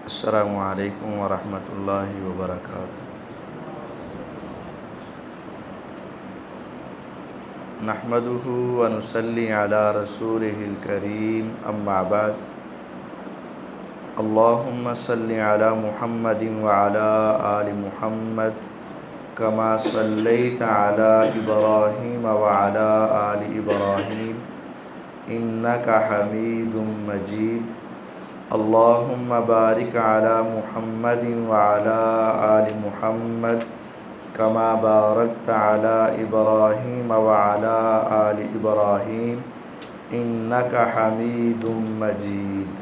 السلام علیکم ورحمۃ اللہ وبرکاتہ۔ نحمده ونصلی علی رسولہ الکریم، اما بعد۔ اللہم صلی علی محمد وعلی آل محمد کما صلیت علی ابراہیم وعلی آل ابراہیم انک حمید مجید۔ اللہم بارک علی محمد وعلی آل محمد کما بارکت علی ابراہیم وعلی آل ابراہیم انک حمید مجید۔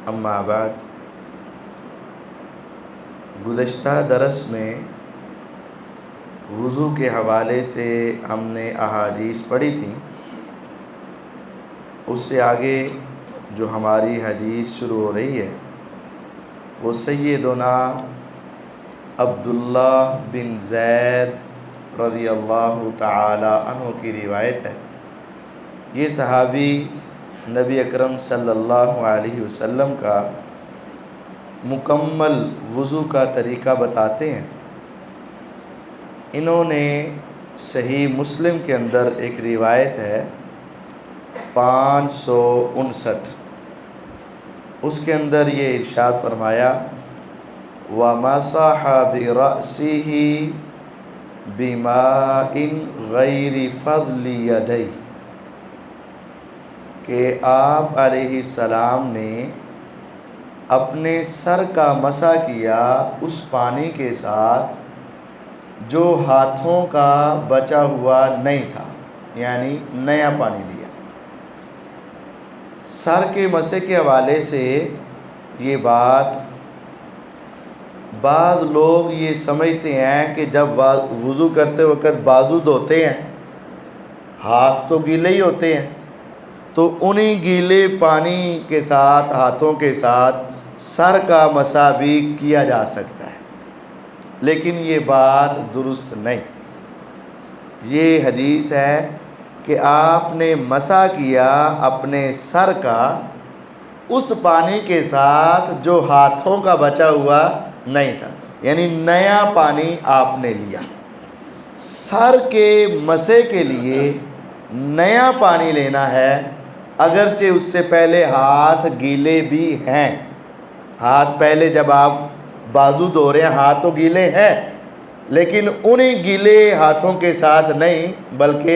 اما بعد، گزشتہ درس میں وضو کے حوالے سے ہم نے احادیث پڑھی تھیں۔ اس سے آگے جو ہماری حدیث شروع ہو رہی ہے وہ سیدنا عبداللہ بن زید رضی اللہ تعالی عنہ کی روایت ہے۔ یہ صحابی نبی اکرم صلی اللہ علیہ وسلم کا مکمل وضو کا طریقہ بتاتے ہیں۔ انہوں نے صحیح مسلم کے اندر ایک روایت ہے 559، اس کے اندر یہ ارشاد فرمایا وَمَسَحَ بِرَأْسِهِ بِمَاءٍ غَيْرِ فَضْلِ يَدَيْهِ، کہ آپ علیہ السلام نے اپنے سر کا مسح کیا اس پانی کے ساتھ جو ہاتھوں کا بچا ہوا نہیں تھا، یعنی نیا پانی لیا۔ سر کے مسح کے حوالے سے یہ بات بعض لوگ یہ سمجھتے ہیں کہ جب وضو کرتے وقت بازو دھوتے ہیں، ہاتھ تو گیلے ہی ہوتے ہیں، تو انہی گیلے پانی کے ساتھ ہاتھوں کے ساتھ سر کا مسح بھی کیا جا سکتا ہے، لیکن یہ بات درست نہیں۔ یہ حدیث ہے کہ آپ نے مسح کیا اپنے سر کا اس پانی کے ساتھ جو ہاتھوں کا بچا ہوا نہیں تھا، یعنی نیا پانی آپ نے لیا۔ سر کے مسح کے لیے نیا پانی لینا ہے، اگرچہ اس سے پہلے ہاتھ گیلے بھی ہیں۔ ہاتھ پہلے جب آپ بازو دھو رہے ہیں ہاتھ تو گیلے ہیں، لیکن انہی گیلے ہاتھوں کے ساتھ نہیں بلکہ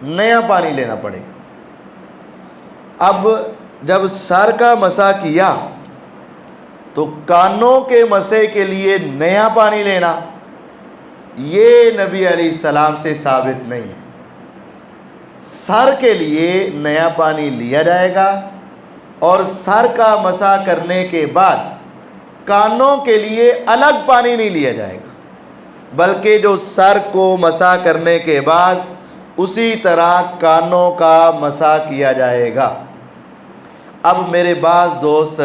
نیا پانی لینا پڑے گا۔ اب جب سر کا مسح کیا تو کانوں کے مسح کے لیے نیا پانی لینا یہ نبی علیہ السلام سے ثابت نہیں ہے۔ سر کے لیے نیا پانی لیا جائے گا اور سر کا مسح کرنے کے بعد کانوں کے لیے الگ پانی نہیں لیا جائے گا، بلکہ جو سر کو مسح کرنے کے بعد اسی طرح کانوں کا مسح کیا جائے گا۔ اب میرے بعض دوست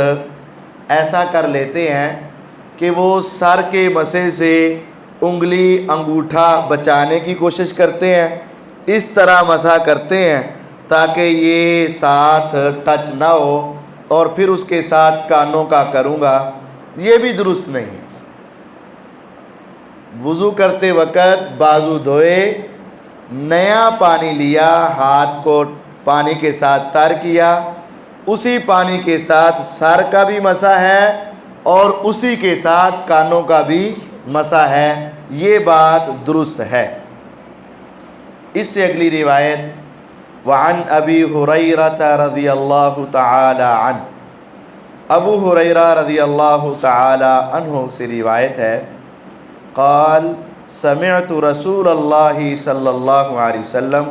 ایسا کر لیتے ہیں کہ وہ سر کے مسح سے انگلی انگوٹھا بچانے کی کوشش کرتے ہیں، اس طرح مسح کرتے ہیں تاکہ یہ ساتھ ٹچ نہ ہو، اور پھر اس کے ساتھ کانوں کا کروں گا، یہ بھی درست نہیں ہے۔ وضو کرتے وقت بازو دھوئے، نیا پانی لیا، ہاتھ کو پانی کے ساتھ تر کیا، اسی پانی کے ساتھ سر کا بھی مسح ہے اور اسی کے ساتھ کانوں کا بھی مسح ہے، یہ بات درست ہے۔ اس سے اگلی روایت وعن ابی ہریرہ رضی اللہ تعالی عنہ، ابو ہریرہ رضی اللہ تعالی عنہ سے روایت ہے، قال سمعت رسول اللہ صلی اللہ علیہ وسلم،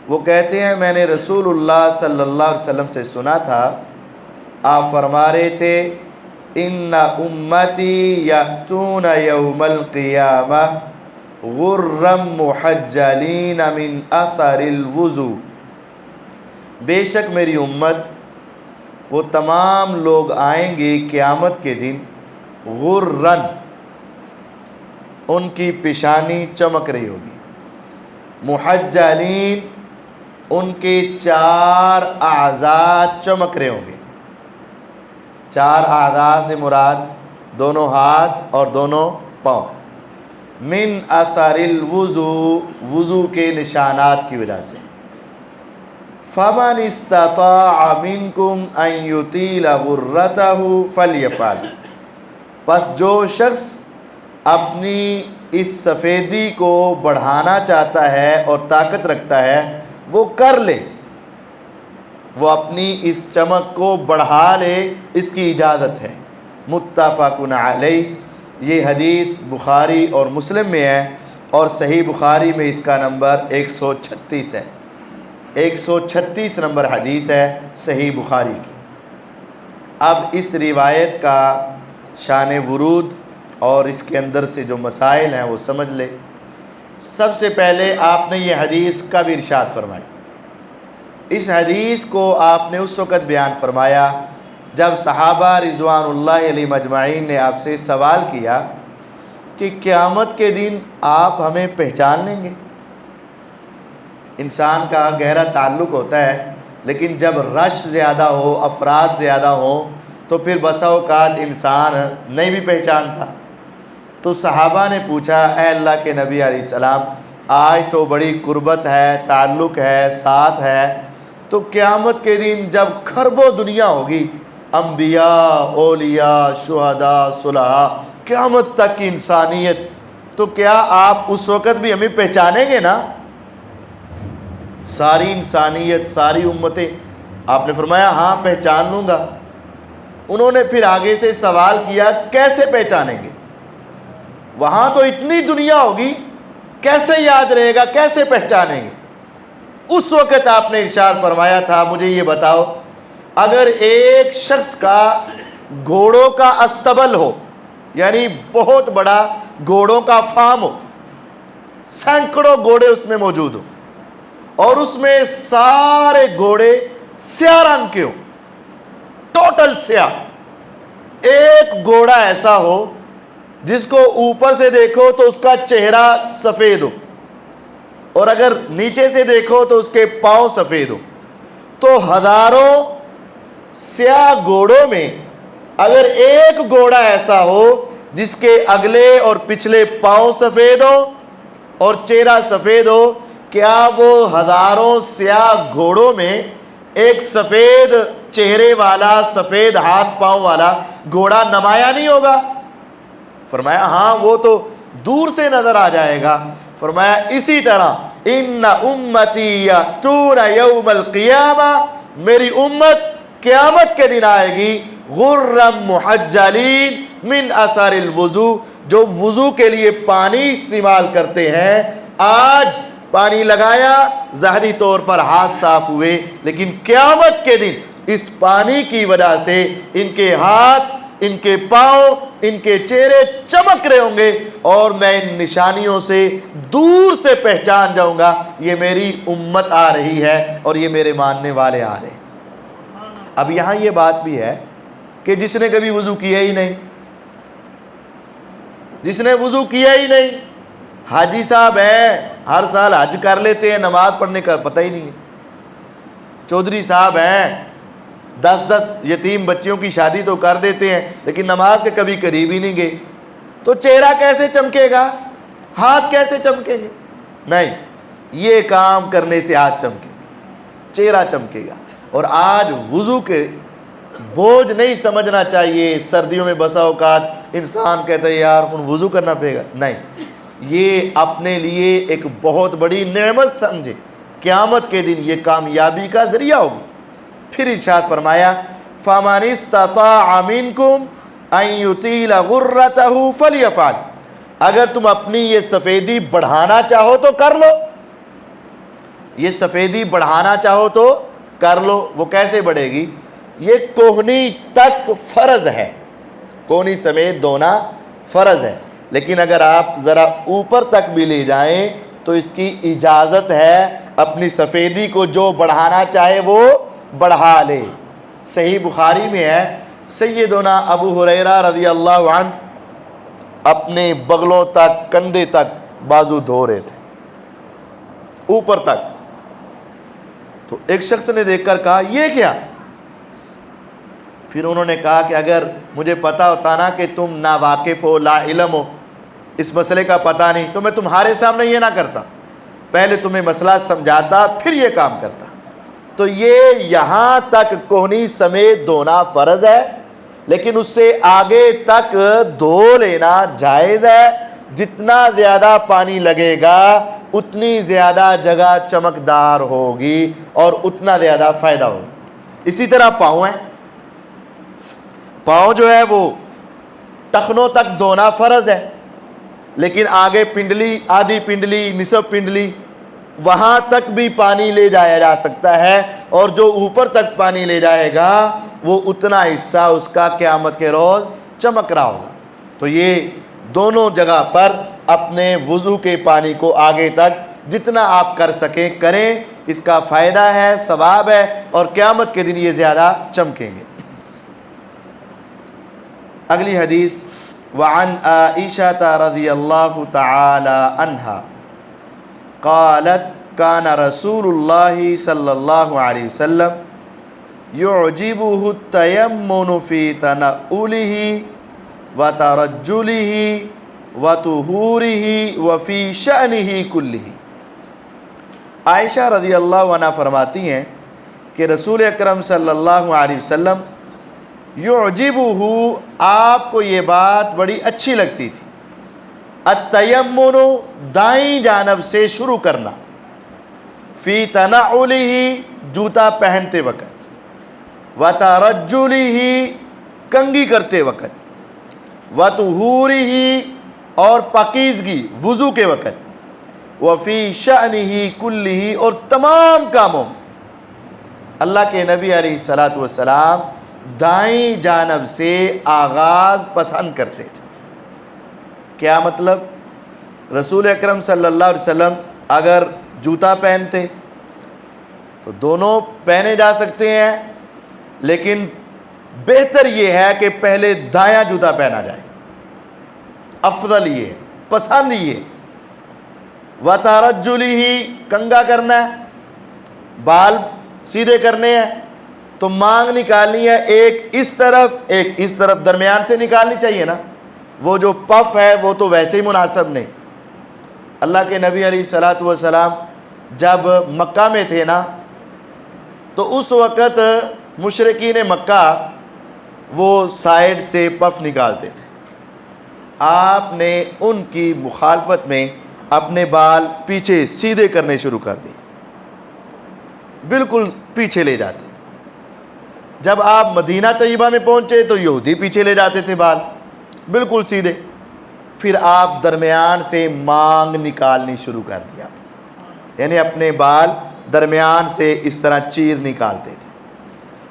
وہ کہتے ہیں میں نے رسول اللہ صلی اللہ علیہ وسلم سے سنا تھا، آپ فرما رہے تھے ان امتی یأتون یوم القیامہ غرا محجلین من اثر الوضو، بے شک میری امت وہ تمام لوگ آئیں گے قیامت کے دن غرن، ان کی پیشانی چمک رہی ہوگی، محجلین ان کے چار اعضاء چمک رہے ہوں گے، 4 اعضاء سے مراد دونوں ہاتھ اور دونوں پاؤں، من اثر الوضو، وضو کے نشانات کی وجہ سے، فمن استطاع منکم ان یطیل غرتہ فلیفعل، پس جو شخص اپنی اس سفیدی کو بڑھانا چاہتا ہے اور طاقت رکھتا ہے وہ کر لے، وہ اپنی اس چمک کو بڑھا لے، اس کی اجازت ہے۔ متفق علیہ، یہ حدیث بخاری اور مسلم میں ہے، اور صحیح بخاری میں اس کا نمبر 136 ہے، 136 نمبر حدیث ہے صحیح بخاری کی۔ اب اس روایت کا شان ورود اور اس کے اندر سے جو مسائل ہیں وہ سمجھ لے۔ سب سے پہلے آپ نے یہ حدیث کب ارشاد فرمائی؟ اس حدیث کو آپ نے اس وقت بیان فرمایا جب صحابہ رضوان اللہ علیہ مجمعین نے آپ سے سوال کیا کہ قیامت کے دن آپ ہمیں پہچان لیں گے؟ انسان کا گہرا تعلق ہوتا ہے، لیکن جب رش زیادہ ہو، افراد زیادہ ہوں، تو پھر بسا اوقات انسان نہیں بھی پہچانتا۔ تو صحابہ نے پوچھا، اے اللہ کے نبی علیہ السلام، آج تو بڑی قربت ہے، تعلق ہے، ساتھ ہے، تو قیامت کے دن جب کھربوں دنیا ہوگی، انبیاء، اولیاء، شہداء، صلحاء، قیامت تک کی انسانیت، تو کیا آپ اس وقت بھی ہمیں پہچانیں گے نا؟ ساری انسانیت، ساری امتیں؟ آپ نے فرمایا ہاں پہچان لوں گا۔ انہوں نے پھر آگے سے سوال کیا، کیسے پہچانیں گے؟ وہاں تو اتنی دنیا ہوگی، کیسے یاد رہے گا، کیسے پہچانیں گے؟ اس وقت آپ نے ارشاد فرمایا تھا، مجھے یہ بتاؤ، اگر ایک شخص کا گھوڑوں کا استبل ہو، یعنی بہت بڑا گھوڑوں کا فارم ہو، سینکڑوں گھوڑے اس میں موجود ہو، اور اس میں سارے گھوڑے سیاہ رنگ کے ہو، ٹوٹل سیاہ، ایک گھوڑا ایسا ہو جس کو اوپر سے دیکھو تو اس کا چہرہ سفید ہو، اور اگر نیچے سے دیکھو تو اس کے پاؤں سفید ہو، تو ہزاروں سیاہ گھوڑوں میں اگر ایک گھوڑا ایسا ہو جس کے اگلے اور پچھلے پاؤں سفید ہو اور چہرہ سفید ہو، کیا وہ ہزاروں سیاہ گھوڑوں میں ایک سفید چہرے والا، سفید ہاتھ پاؤں والا گھوڑا نمایاں نہیں ہوگا؟ فرمایا ہاں وہ تو دور سے نظر آ جائے گا۔ فرمایا اسی طرح ان امتی یاتون یوم القیامہ، میری امت قیامت کے دن آئے گی غرم محجلین من اثر الوضو، جو وضو کے لیے پانی استعمال کرتے ہیں، آج پانی لگایا، ظاہری طور پر ہاتھ صاف ہوئے، لیکن قیامت کے دن اس پانی کی وجہ سے ان کے ہاتھ، ان کے پاؤں، ان کے چہرے چمک رہے ہوں گے، اور میں ان نشانیوں سے دور سے پہچان جاؤں گا، یہ میری امت آ رہی ہے اور یہ میرے ماننے والے آ رہے ہیں۔ اب یہاں یہ بات بھی ہے کہ جس نے کبھی وضو کیا ہی نہیں، جس نے وضو کیا ہی نہیں، حاجی صاحب ہیں، ہر سال حج کر لیتے ہیں، نماز پڑھنے کا پتہ ہی نہیں ہے، چودھری صاحب ہیں، 10 یتیم بچیوں کی شادی تو کر دیتے ہیں، لیکن نماز کے کبھی قریب ہی نہیں گئے، تو چہرہ کیسے چمکے گا، ہاتھ کیسے چمکیں گے؟ نہیں، یہ کام کرنے سے ہاتھ چمکے گا، چہرہ چمکے گا۔ اور آج وضو کے بوجھ نہیں سمجھنا چاہیے۔ سردیوں میں بسا اوقات انسان کہتا ہے یار وضو کرنا پڑے گا، نہیں، یہ اپنے لیے ایک بہت بڑی نعمت سمجھے، قیامت کے دن یہ کامیابی کا ذریعہ ہوگی۔ پھر ارشاد فرمایا فَمَنِ اسْتَطَاعَ مِنْكُمْ أَنْ يُطِيلَ غُرَّتَهُ فَلْيَفْعَلْ، اگر تم اپنی یہ سفیدی بڑھانا چاہو تو کر لو، یہ سفیدی بڑھانا چاہو تو کر لو۔ وہ کیسے بڑھے گی؟ یہ کوہنی تک فرض ہے، کوہنی سمیت دھونا فرض ہے، لیکن اگر آپ ذرا اوپر تک بھی لے جائیں تو اس کی اجازت ہے، اپنی سفیدی کو جو بڑھانا چاہے وہ بڑھا لے۔ صحیح بخاری میں ہے، سیدنا ابو ہریرہ رضی اللہ عنہ اپنے بغلوں تک، کندھے تک بازو دھو رہے تھے، اوپر تک۔ تو ایک شخص نے دیکھ کر کہا یہ کیا؟ پھر انہوں نے کہا کہ اگر مجھے پتہ ہوتا نا کہ تم ناواقف ہو، لا علم ہو، اس مسئلے کا پتہ نہیں، تو میں تمہارے سامنے یہ نہ کرتا، پہلے تمہیں مسئلہ سمجھاتا پھر یہ کام کرتا۔ تو یہ یہاں تک کہنی سمیت دھونا فرض ہے، لیکن اس سے آگے تک دھو لینا جائز ہے۔ جتنا زیادہ پانی لگے گا اتنی زیادہ جگہ چمکدار ہوگی اور اتنا زیادہ فائدہ ہوگا۔ اسی طرح پاؤں ہیں، پاؤں جو ہے وہ ٹخنوں تک دھونا فرض ہے، لیکن آگے پنڈلی، آدھی پنڈلی، نصف پنڈلی، وہاں تک بھی پانی لے جایا جا سکتا ہے، اور جو اوپر تک پانی لے جائے گا وہ اتنا حصہ اس کا قیامت کے روز چمک رہا ہوگا۔ تو یہ دونوں جگہ پر اپنے وضو کے پانی کو آگے تک جتنا آپ کر سکیں کریں، اس کا فائدہ ہے، ثواب ہے، اور قیامت کے دن یہ زیادہ چمکیں گے۔ اگلی حدیث، وعن عائشہ رضی اللہ تعالی عنہا قالت کان رسول اللہ صلی اللہ علیہ وسلم یعجبہ التیمن فی تنعلہ وترجلہ وطہورہ وفی شأنہ کلہ۔ عائشہ رضی اللہ عنہ فرماتی ہیں کہ رسول اکرم صلی اللہ علیہ وسلم یعجبہ، آپ کو یہ بات بڑی اچھی لگتی تھی، التیمن، دائیں جانب سے شروع کرنا، فی تنعلہ، جوتا پہنتے وقت، وترجلہ، کنگھی کرتے وقت، وطہورہ، اور پاکیزگی وضو کے وقت، وفی شأنہ کلہ، اور تمام کاموں میں۔ اللہ کے نبی علیہ الصلوۃ والسلام دائیں جانب سے آغاز پسند کرتے تھے۔ کیا مطلب؟ رسول اکرم صلی اللہ علیہ وسلم اگر جوتا پہنتے تو دونوں پہنے جا سکتے ہیں، لیکن بہتر یہ ہے کہ پہلے دایاں جوتا پہنا جائے، افضل یہ، پسند یہ۔ وترجلہ، کنگا کرنا ہے، بال سیدھے کرنے ہیں، تو مانگ نکالنی ہے، ایک اس طرف ایک اس طرف، درمیان سے نکالنی چاہیے نا، وہ جو پف ہے وہ تو ویسے ہی مناسب نہیں۔ اللہ کے نبی علیہ الصلوۃ والسلام جب مکہ میں تھے نا، تو اس وقت مشرکین مکہ وہ سائیڈ سے پف نکالتے تھے۔ آپ نے ان کی مخالفت میں اپنے بال پیچھے سیدھے کرنے شروع کر دیے، بالکل پیچھے لے جاتے۔ جب آپ مدینہ طیبہ میں پہنچے تو یہودی پیچھے لے جاتے تھے بال بالکل سیدھے، پھر آپ درمیان سے مانگ نکالنی شروع کر دیا، یعنی اپنے بال درمیان سے اس طرح چیر نکالتے تھے۔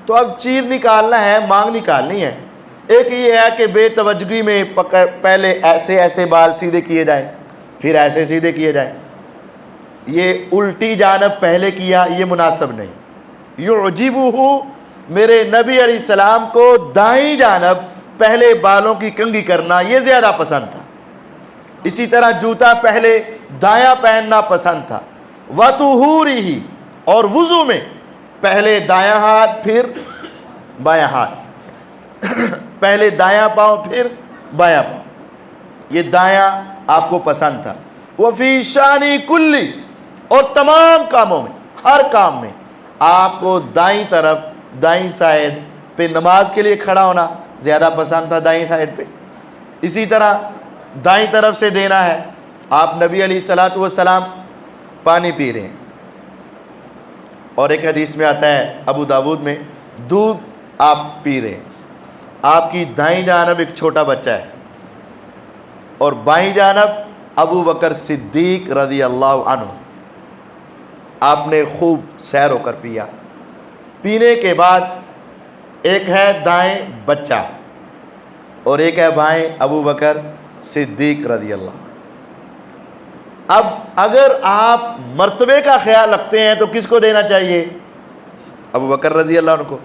تو اب چیر نکالنا ہے، مانگ نکالنی ہے۔ ایک یہ ہے کہ بے توجہی میں پہلے ایسے بال سیدھے کیے جائیں، پھر ایسے سیدھے کیے جائیں، یہ الٹی جانب پہلے کیا، یہ مناسب نہیں۔ یعجبہ، میرے نبی علیہ السلام کو دائیں جانب پہلے بالوں کی کنگھی کرنا یہ زیادہ پسند تھا۔ اسی طرح جوتا پہلے دایاں پہننا پسند تھا۔ وطہورہ، اور وضو میں پہلے دایاں ہاتھ پھر بایاں ہاتھ، پہلے دایاں پاؤں پھر بایاں پاؤں، یہ دایاں آپ کو پسند تھا۔ وفی شأنہ کلہ، اور تمام کاموں میں، ہر کام میں آپ کو دائیں طرف، دائیں سائیڈ پہ نماز کے لیے کھڑا ہونا زیادہ پسند تھا، دائیں سائیڈ پہ۔ اسی طرح دائیں طرف سے دینا ہے۔ آپ نبی علیہ الصلوۃ والسلام پانی پی رہے ہیں، اور ایک حدیث میں آتا ہے ابو داود میں، دودھ آپ پی رہے ہیں، آپ کی دائیں جانب ایک چھوٹا بچہ ہے، اور بائیں جانب ابو بکر صدیق رضی اللہ عنہ۔ آپ نے خوب سیر ہو کر پیا، پینے کے بعد ایک ہے دائیں بچہ اور ایک ہے بائیں ابو بکر صدیق رضی اللہ عنہ۔ اب اگر آپ مرتبے کا خیال رکھتے ہیں تو کس کو دینا چاہیے؟ ابو بکر رضی اللہ عنہ کو۔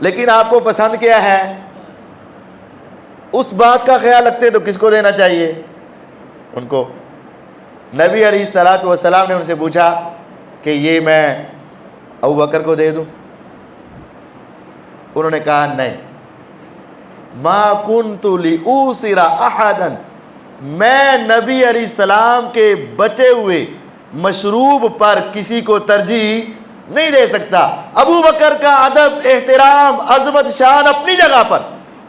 لیکن آپ کو پسند کیا ہے، اس بات کا خیال رکھتے ہیں تو کس کو دینا چاہیے؟ ان کو۔ نبی علیہ الصلوۃ والسلام نے ان سے پوچھا کہ یہ میں ابو بکر کو دے دوں؟ انہوں نے کہا نہیں، ما کنت لأوصر احدا، میں نبی علیہ السلام کے بچے ہوئے مشروب پر کسی کو ترجیح نہیں دے سکتا۔ ابو بکر کا ادب، احترام، عظمت، شان اپنی جگہ پر،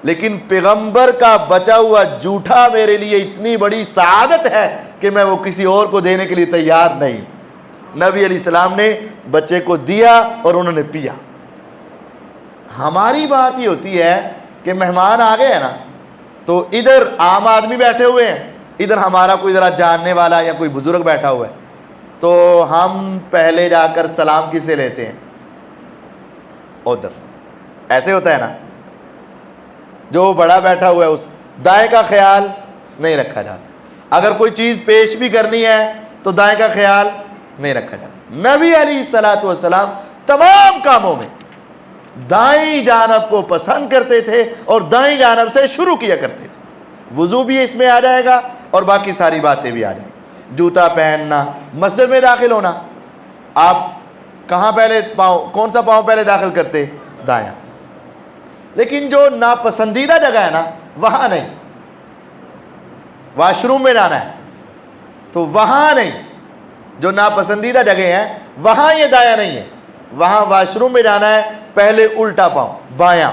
لیکن پیغمبر کا بچا ہوا جھوٹا میرے لیے اتنی بڑی سعادت ہے کہ میں وہ کسی اور کو دینے کے لیے تیار نہیں۔ نبی علیہ السلام نے بچے کو دیا اور انہوں نے پیا۔ ہماری بات یہ ہوتی ہے کہ مہمان آ گئے ہیں نا، تو ادھر عام آدمی بیٹھے ہوئے ہیں، ادھر ہمارا کوئی ذرا جاننے والا یا کوئی بزرگ بیٹھا ہوا ہے، تو ہم پہلے جا کر سلام کس سے لیتے ہیں؟ ادھر ایسے ہوتا ہے نا، جو بڑا بیٹھا ہوا ہے اس دائیں کا خیال نہیں رکھا جاتا، اگر کوئی چیز پیش بھی کرنی ہے تو دائیں کا خیال نہیں رکھا جاتا۔ نبی علیہ الصلوۃ والسلام تمام کاموں میں دائیں جانب کو پسند کرتے تھے اور دائیں جانب سے شروع کیا کرتے تھے۔ وضو بھی اس میں آ جائے گا اور باقی ساری باتیں بھی آ جائیں گی۔ جوتا پہننا، مسجد میں داخل ہونا، آپ کہاں پہلے پاؤں، کون سا پاؤں پہلے داخل کرتے؟ دایاں۔ لیکن جو ناپسندیدہ جگہ ہے نا وہاں نہیں، واش روم میں جانا ہے تو وہاں نہیں، جو ناپسندیدہ جگہ ہیں وہاں یہ دایاں نہیں ہے، وہاں واش روم میں جانا ہے پہلے الٹا پاؤں بایاں،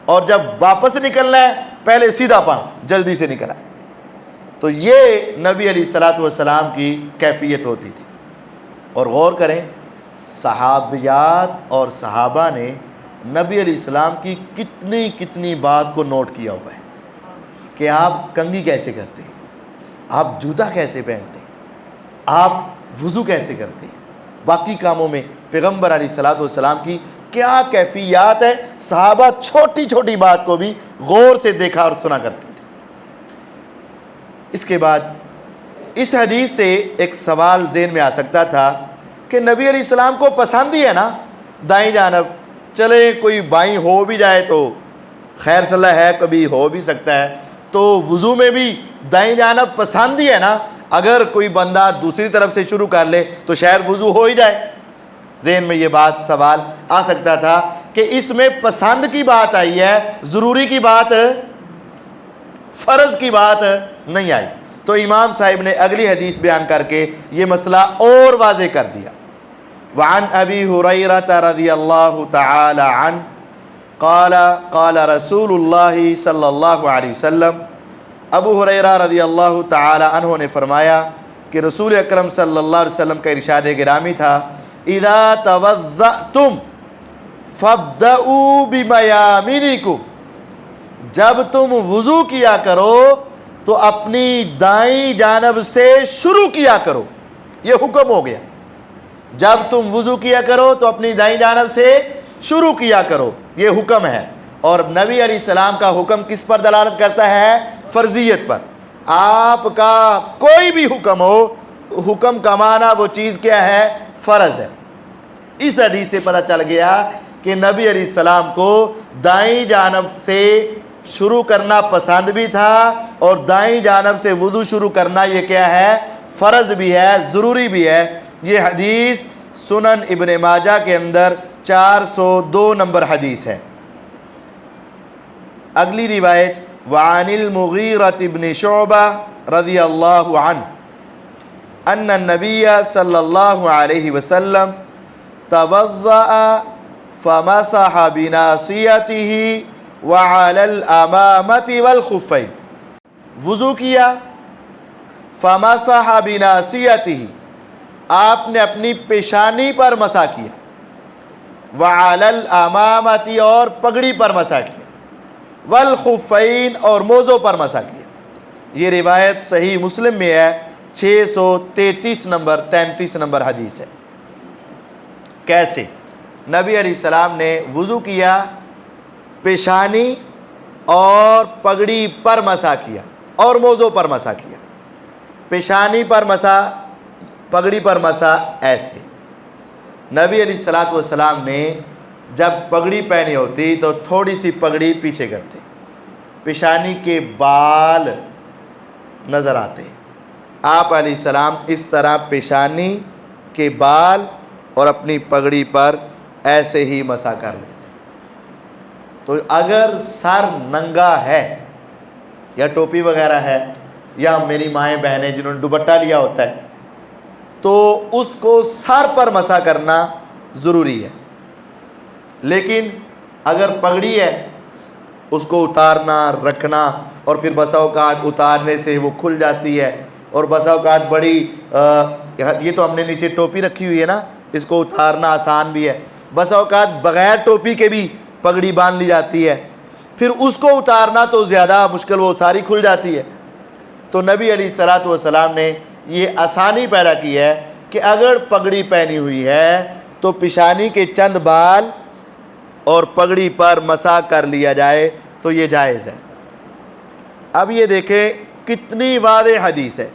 اور جب واپس نکلنا ہے پہلے سیدھا پاؤں، جلدی سے نکل آئے۔ تو یہ نبی علیہ الصلوۃ والسلام کی کیفیت ہوتی تھی۔ اور غور کریں، صحابیات اور صحابہ نے نبی علیہ السلام کی کتنی بات کو نوٹ کیا ہوا ہے کہ آپ کنگھی کیسے کرتے ہیں، آپ جوتا کیسے پہنتے ہیں، آپ وضو کیسے کرتے ہیں، باقی کاموں میں پیغمبر علیہ الصلوۃ والسلام کی کیا کیفیات ہے۔ صحابہ چھوٹی چھوٹی بات کو بھی غور سے دیکھا اور سنا کرتے تھے۔ اس کے بعد اس حدیث سے ایک سوال ذہن میں آ سکتا تھا کہ نبی علیہ السلام کو پسند ہی ہے نا دائیں جانب، چلے کوئی بائیں ہو بھی جائے تو خیر صلاح ہے، کبھی ہو بھی سکتا ہے، تو وضو میں بھی دائیں جانب پسند ہی ہے نا، اگر کوئی بندہ دوسری طرف سے شروع کر لے تو شاید وضو ہو ہی جائے۔ ذہن میں یہ بات سوال آ سکتا تھا کہ اس میں پسند کی بات آئی ہے، ضروری کی بات، فرض کی بات نہیں آئی۔ تو امام صاحب نے اگلی حدیث بیان کر کے یہ مسئلہ اور واضح کر دیا۔ وعن ابی ہریرہ رضی اللہ تعالی عنہ قال قال رسول اللہ صلی اللہ علیہ وسلم، ابو ہریرہ رضی اللہ تعالی عنہ نے فرمایا کہ رسول اکرم صلی اللہ علیہ وسلم کا ارشاد گرامی تھا، اذا توضأتم فابدؤوا بمیامنکم، جب تم وضو کیا کرو تو اپنی دائیں جانب سے شروع کیا کرو۔ یہ حکم ہو گیا، جب تم وضو کیا کرو تو اپنی دائیں جانب سے شروع کیا کرو، یہ حکم ہے۔ اور نبی علیہ السلام کا حکم کس پر دلالت کرتا ہے؟ فرضیت پر۔ آپ کا کوئی بھی حکم ہو، حکم کا معنی وہ چیز کیا ہے؟ فرض ہے۔ اس حدیث سے پتہ چل گیا کہ نبی علیہ السلام کو دائیں جانب سے شروع کرنا پسند بھی تھا، اور دائیں جانب سے وضو شروع کرنا یہ کیا ہے؟ فرض بھی ہے، ضروری بھی ہے۔ یہ حدیث سنن ابن ماجہ کے اندر 402 نمبر حدیث ہے۔ اگلی روایت وعن المغیرۃ بن شعبہ رضی اللہ عنہ ان النبی صلی اللہ علیہ وسلم توضأ فمسح بناصیتہ وعلی الامامۃ والخفین، وضو کیا، فمسح بناصیتہ، آپ نے اپنی پیشانی پر مسح کیا، وعلی الامامۃ، اور پگڑی پر مسح کیا، والخفین، اور موزوں پر مسح کیا۔ یہ روایت صحیح مسلم میں ہے، 633 نمبر 33 نمبر حدیث ہے۔ کیسے؟ نبی علیہ السلام نے وضو کیا، پیشانی اور پگڑی پر مسح کیا اور موزوں پر مسح کیا۔ پیشانی پر مسح، پگڑی پر مسح ایسے۔ نبی علیہ الصلوۃ والسلام نے جب پگڑی پہنی ہوتی تو تھوڑی سی پگڑی پیچھے کرتے، پیشانی کے بال نظر آتے، آپ علیہ السلام اس طرح پیشانی کے بال اور اپنی پگڑی پر ایسے ہی مسح کر لیتے۔ تو اگر سر ننگا ہے یا ٹوپی وغیرہ ہے یا میری مائیں بہنیں جنہوں نے دوپٹہ لیا ہوتا ہے تو اس کو سر پر مسح کرنا ضروری ہے. لیکن اگر پگڑی ہے اس کو اتارنا رکھنا اور پھر بسا اوقات اتارنے سے وہ کھل جاتی ہے اور بسا اوقات بڑی یہ تو ہم نے نیچے ٹوپی رکھی ہوئی ہے نا, اس کو اتارنا آسان بھی ہے. بسا اوقات بغیر ٹوپی کے بھی پگڑی باندھ لی جاتی ہے, پھر اس کو اتارنا تو زیادہ مشکل, وہ ساری کھل جاتی ہے. تو نبی علیہ الصلوۃ والسلام نے یہ آسانی پیدا کی ہے کہ اگر پگڑی پہنی ہوئی ہے تو پیشانی کے چند بال اور پگڑی پر مسح کر لیا جائے تو یہ جائز ہے. اب یہ دیکھیں کتنی واضح حدیث ہے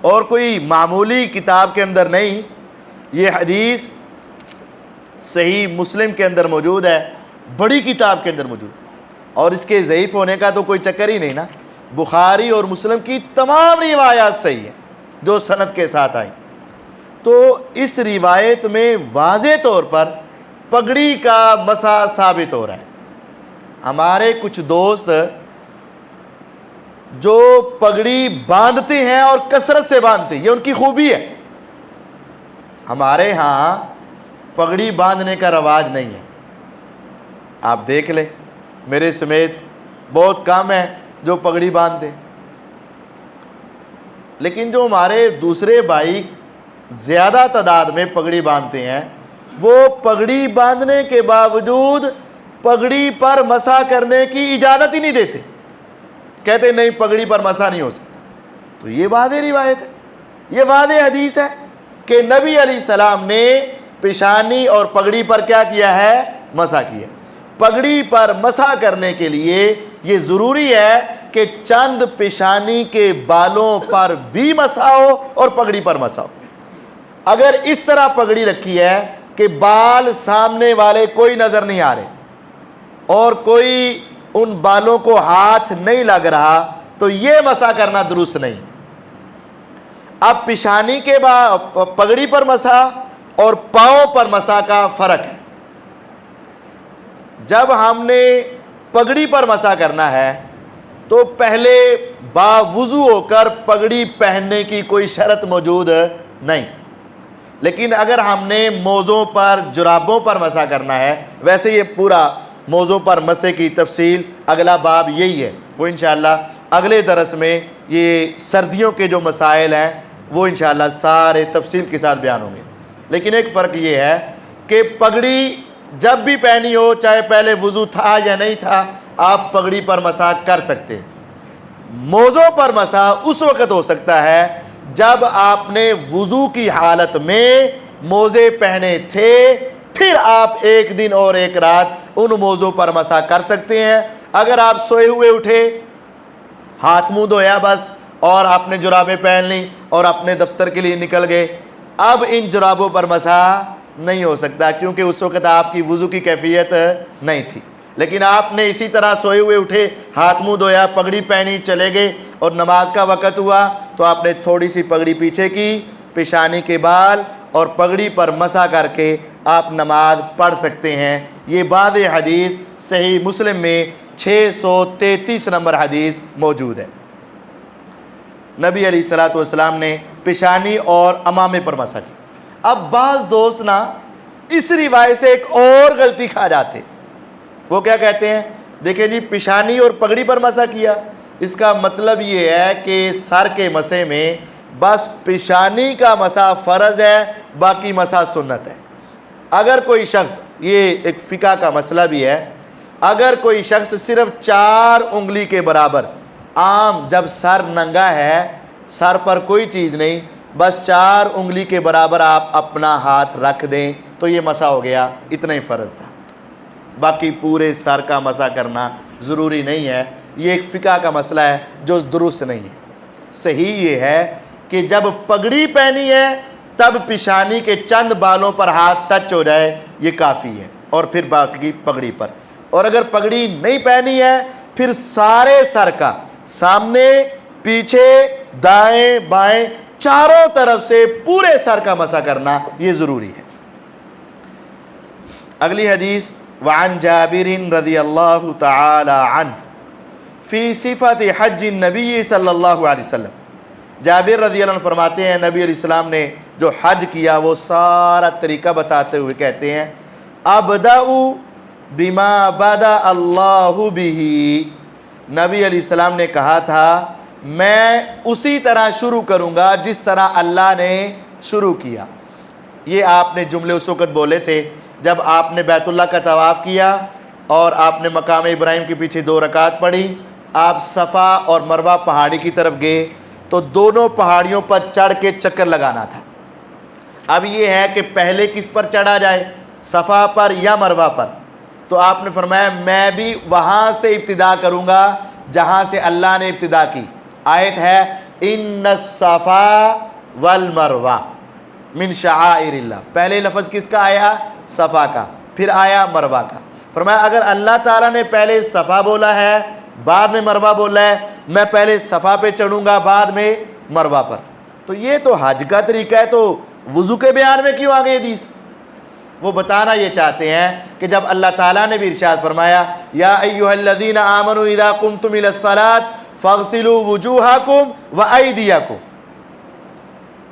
اور کوئی معمولی کتاب کے اندر نہیں, یہ حدیث صحیح مسلم کے اندر موجود ہے, بڑی کتاب کے اندر موجود, اور اس کے ضعیف ہونے کا تو کوئی چکر ہی نہیں نا. بخاری اور مسلم کی تمام روایات صحیح ہیں جو سند کے ساتھ آئیں. تو اس روایت میں واضح طور پر پگڑی کا مسح ثابت ہو رہا ہے. ہمارے کچھ دوست جو پگڑی باندھتے ہیں اور کثرت سے باندھتے ہیں, یہ ان کی خوبی ہے. ہمارے ہاں پگڑی باندھنے کا رواج نہیں ہے. آپ دیکھ لیں میرے سمیت بہت کم ہیں جو پگڑی باندھتے, لیکن جو ہمارے دوسرے بھائی زیادہ تعداد میں پگڑی باندھتے ہیں وہ پگڑی باندھنے کے باوجود پگڑی پر مسح کرنے کی اجازت ہی نہیں دیتے, کہتے نہیں پگڑی پر مسح نہیں ہو سکتا. تو یہ واضح روایت ہے, یہ واضح حدیث ہے کہ نبی علیہ السلام نے پیشانی اور پگڑی پر کیا کیا ہے, مسح کیا. پگڑی پر مسح کرنے کے لیے یہ ضروری ہے کہ چند پیشانی کے بالوں پر بھی مسح ہو اور پگڑی پر مسح ہو. اگر اس طرح پگڑی رکھی ہے کہ بال سامنے والے کوئی نظر نہیں آ رہے اور کوئی ان بالوں کو ہاتھ نہیں لگ رہا تو یہ مسح کرنا درست نہیں. اب پیشانی کے پگڑی پر مسح اور پاؤں پر مسح کا فرق ہے. جب ہم نے پگڑی پر مسح کرنا ہے تو پہلے باوضو ہو کر پگڑی پہننے کی کوئی شرط موجود نہیں. لیکن اگر ہم نے موزوں پر جرابوں پر مسح کرنا ہے, ویسے یہ پورا موزوں پر مسح کی تفصیل اگلا باب یہی ہے, وہ انشاءاللہ اگلے درس میں یہ سردیوں کے جو مسائل ہیں وہ انشاءاللہ سارے تفصیل کے ساتھ بیان ہوں گے. لیکن ایک فرق یہ ہے کہ پگڑی جب بھی پہنی ہو, چاہے پہلے وضو تھا یا نہیں تھا, آپ پگڑی پر مسح کر سکتے ہیں. موزوں پر مسح اس وقت ہو سکتا ہے جب آپ نے وضو کی حالت میں موزے پہنے تھے, پھر آپ ایک دن اور ایک رات ان موزوں پر مسح کر سکتے ہیں. اگر آپ سوئے ہوئے اٹھے, ہاتھ منہ دھویا بس اور آپ نے جرابیں پہن لی اور اپنے دفتر کے لیے نکل گئے, اب ان جرابوں پر مسح نہیں ہو سکتا کیونکہ اس وقت آپ کی وضو کی کیفیت نہیں تھی. لیکن آپ نے اسی طرح سوئے ہوئے اٹھے, ہاتھ منہ دھویا, پگڑی پہنی, چلے گئے اور نماز کا وقت ہوا تو آپ نے تھوڑی سی پگڑی پیچھے کی, پیشانی کے بال اور پگڑی پر مسح کر کے آپ نماز پڑھ سکتے ہیں. یہ بعد حدیث صحیح مسلم میں 633 نمبر حدیث موجود ہے. نبی علیہ الصلوۃ والسلام نے پیشانی اور امامے پر مسح کی. اب بعض دوست نا اس روایت سے ایک اور غلطی کھا جاتے. وہ کیا کہتے ہیں, دیکھیں جی پیشانی اور پگڑی پر مسح کیا, اس کا مطلب یہ ہے کہ سر کے مسح میں بس پیشانی کا مسح فرض ہے, باقی مسح سنت ہے. اگر کوئی شخص, یہ ایک فقہ کا مسئلہ بھی ہے, اگر کوئی شخص صرف 4 انگلی کے برابر, عام جب سر ننگا ہے, سر پر کوئی چیز نہیں, بس 4 انگلی کے برابر آپ اپنا ہاتھ رکھ دیں تو یہ مسح ہو گیا, اتنا ہی فرض تھا. باقی پورے سر کا مسح کرنا ضروری نہیں ہے. یہ ایک فقہ کا مسئلہ ہے جو درست نہیں ہے. صحیح یہ ہے کہ جب پگڑی پہنی ہے تب پیشانی کے چند بالوں پر ہاتھ ٹچ ہو جائے یہ کافی ہے, اور پھر باقی پگڑی پر. اور اگر پگڑی نہیں پہنی ہے پھر سارے سر کا, سامنے, پیچھے, دائیں بائیں, چاروں طرف سے پورے سر کا مسح کرنا یہ ضروری ہے. اگلی حدیث وعن جابر رضی اللہ تعالی عنہ فی صفت حج النبی صلی اللہ علیہ وسلم، جابر رضی اللہ عنہ فرماتے ہیں نبی علیہ السلام نے جو حج کیا وہ سارا طریقہ بتاتے ہوئے کہتے ہیں ابدأ بما بدا اللہ بہ، نبی علیہ السلام نے کہا تھا میں اسی طرح شروع کروں گا جس طرح اللہ نے شروع کیا۔ یہ آپ نے جملے اس وقت بولے تھے جب آپ نے بیت اللہ کا طواف کیا اور آپ نے مقام ابراہیم کے پیچھے 2 رکعت پڑھی، آپ صفا اور مروہ پہاڑی کی طرف گئے تو دونوں پہاڑیوں پر چڑھ کے چکر لگانا تھا۔ اب یہ ہے کہ پہلے کس پر چڑھا جائے، صفا پر یا مروہ پر؟ تو آپ نے فرمایا میں بھی وہاں سے ابتدا کروں گا جہاں سے اللہ نے ابتدا کی۔ آیت ہے ان الصفا والمروہ من شعائر اللہ، پہلے لفظ کس کا آیا؟ صفا کا، پھر آیا مروہ کا۔ فرمایا اگر اللہ تعالیٰ نے پہلے صفا بولا ہے بعد میں مروہ بولا ہے، میں پہلے صفا پہ چڑھوں گا بعد میں مروہ پر، تو یہ تو حج کا طریقہ ہے، تو وضو کے بیان میں کیوں آگے حدیث؟ وہ بتانا یہ چاہتے ہیں کہ جب اللہ تعالیٰ نے بھی ارشاد فرمایا یا ایھا الذین آمنوا اذا قمتم الی الصلاۃ فاغسلوا وجوہکم وایدیکم،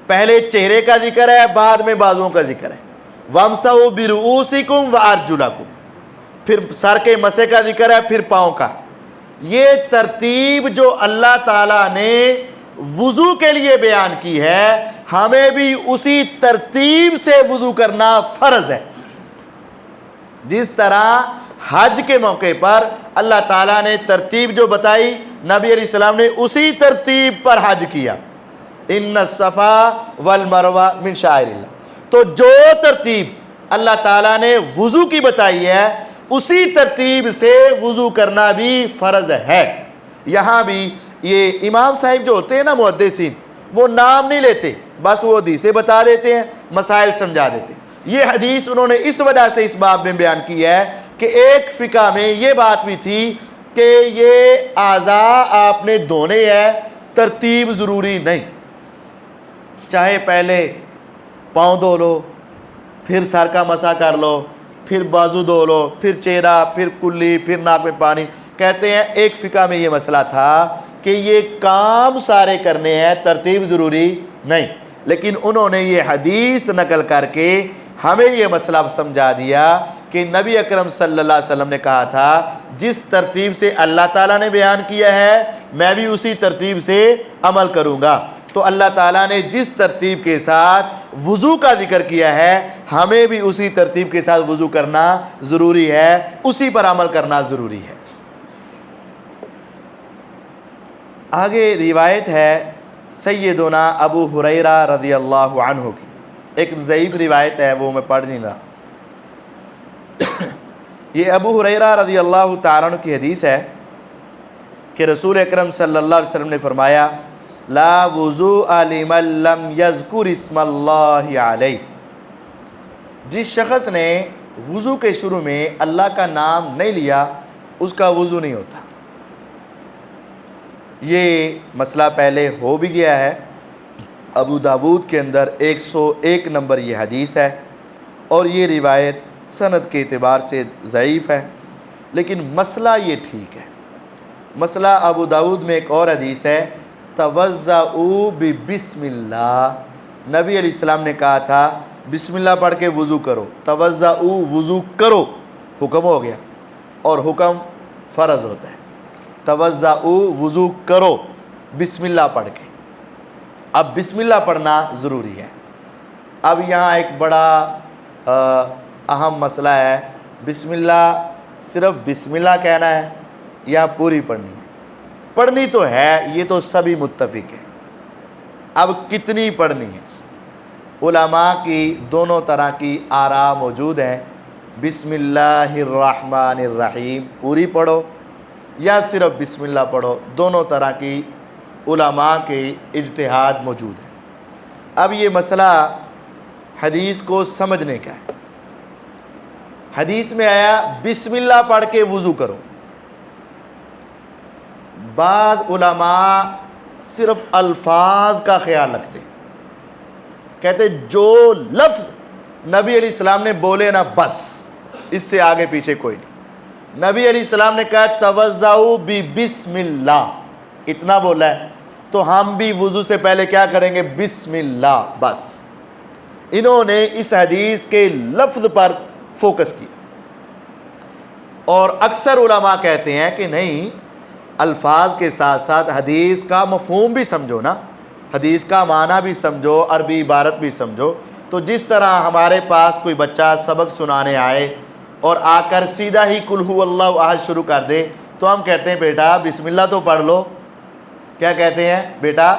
پہلے چہرے کا ذکر ہے بعد میں بازوؤں کا ذکر ہے، وامسحوا برؤوسکم وارجلکم، پھر سر کے مسح کا ذکر ہے پھر پاؤں کا۔ یہ ترتیب جو اللہ تعالیٰ نے وضو کے لیے بیان کی ہے ہمیں بھی اسی ترتیب سے وضو کرنا فرض ہے۔ جس طرح حج کے موقع پر اللہ تعالیٰ نے ترتیب جو بتائی نبی علیہ السلام نے اسی ترتیب پر حج کیا، ان الصفا والمروہ من شعائر اللہ، تو جو ترتیب اللہ تعالیٰ نے وضو کی بتائی ہے اسی ترتیب سے وضو کرنا بھی فرض ہے۔ یہاں بھی یہ امام صاحب جو ہوتے ہیں نا محدثین، وہ نام نہیں لیتے، بس وہ حدیثیں بتا دیتے ہیں، مسائل سمجھا دیتے ہیں۔ یہ حدیث انہوں نے اس وجہ سے اس باب میں بیان کی ہے کہ ایک فقہ میں یہ بات بھی تھی کہ یہ اعضاء آپ نے دھونے ہیں، ترتیب ضروری نہیں، چاہے پہلے پاؤں دھو لو پھر سر کا مسح کر لو پھر بازو دھو لو پھر چہرہ پھر کلی پھر ناک میں پانی۔ کہتے ہیں ایک فقہ میں یہ مسئلہ تھا کہ یہ کام سارے کرنے ہیں، ترتیب ضروری نہیں، لیکن انہوں نے یہ حدیث نقل کر کے ہمیں یہ مسئلہ سمجھا دیا کہ نبی اکرم صلی اللہ علیہ وسلم نے کہا تھا جس ترتیب سے اللہ تعالیٰ نے بیان کیا ہے میں بھی اسی ترتیب سے عمل کروں گا۔ تو اللہ تعالیٰ نے جس ترتیب کے ساتھ وضو کا ذکر کیا ہے ہمیں بھی اسی ترتیب کے ساتھ وضو کرنا ضروری ہے، اسی پر عمل کرنا ضروری ہے۔ آگے روایت ہے سیدنا ابو ہریرہ رضی اللہ عنہ کی، ایک ضعیف روایت ہے وہ میں پڑھ نہیں رہا۔ یہ ابو ہریرہ رضی اللہ تعالیٰ عنہ کی حدیث ہے کہ رسول اکرم صلی اللہ علیہ وسلم نے فرمایا لا وضوء لمن لم یذکر اسم اللہ علیہ، جس شخص نے وضو کے شروع میں اللہ کا نام نہیں لیا اس کا وضو نہیں ہوتا۔ یہ مسئلہ پہلے ہو بھی گیا ہے، ابو داود کے اندر 101 نمبر یہ حدیث ہے اور یہ روایت سند کے اعتبار سے ضعیف ہے، لیکن مسئلہ یہ ٹھیک ہے۔ مسئلہ ابو داود میں ایک اور حدیث ہے توضؤ بسم اللہ، نبی علیہ السلام نے کہا تھا بسم اللہ پڑھ کے وضو کرو، توضؤ وضو کرو حکم ہو گیا اور حکم فرض ہوتا ہے، توضؤ وضو کرو بسم اللہ پڑھ کے۔ اب بسم اللہ پڑھنا ضروری ہے۔ اب یہاں ایک بڑا اہم مسئلہ ہے، بسم اللہ صرف بسم اللہ کہنا ہے یا پوری پڑھنی ہے؟ پڑھنی تو ہے، یہ تو سبھی متفق ہے، اب کتنی پڑھنی ہے؟ علماء کی دونوں طرح کی آراء موجود ہیں، بسم اللہ الرحمن الرحیم پوری پڑھو یا صرف بسم اللہ پڑھو، دونوں طرح کی علماء کے اجتہاد موجود ہے۔ اب یہ مسئلہ حدیث کو سمجھنے کا ہے۔ حدیث میں آیا بسم اللہ پڑھ کے وضو کرو، بعض علماء صرف الفاظ کا خیال رکھتے، کہتے جو لفظ نبی علیہ السلام نے بولے نا بس اس سے آگے پیچھے کوئی نہیں۔ نبی علیہ السلام نے کہا توضؤ بسم اللہ، اتنا بولا ہے، تو ہم بھی وضو سے پہلے کیا کریں گے؟ بسم اللہ بس۔ انہوں نے اس حدیث کے لفظ پر فوکس کیا، اور اکثر علماء کہتے ہیں کہ نہیں، الفاظ کے ساتھ ساتھ حدیث کا مفہوم بھی سمجھو نا، حدیث کا معنی بھی سمجھو، عربی عبارت بھی سمجھو۔ تو جس طرح ہمارے پاس کوئی بچہ سبق سنانے آئے اور آ کر سیدھا ہی قل ھو اللہ احد شروع کر دے، تو ہم کہتے ہیں بیٹا بسم اللہ تو پڑھ لو۔ کیا کہتے ہیں؟ بیٹا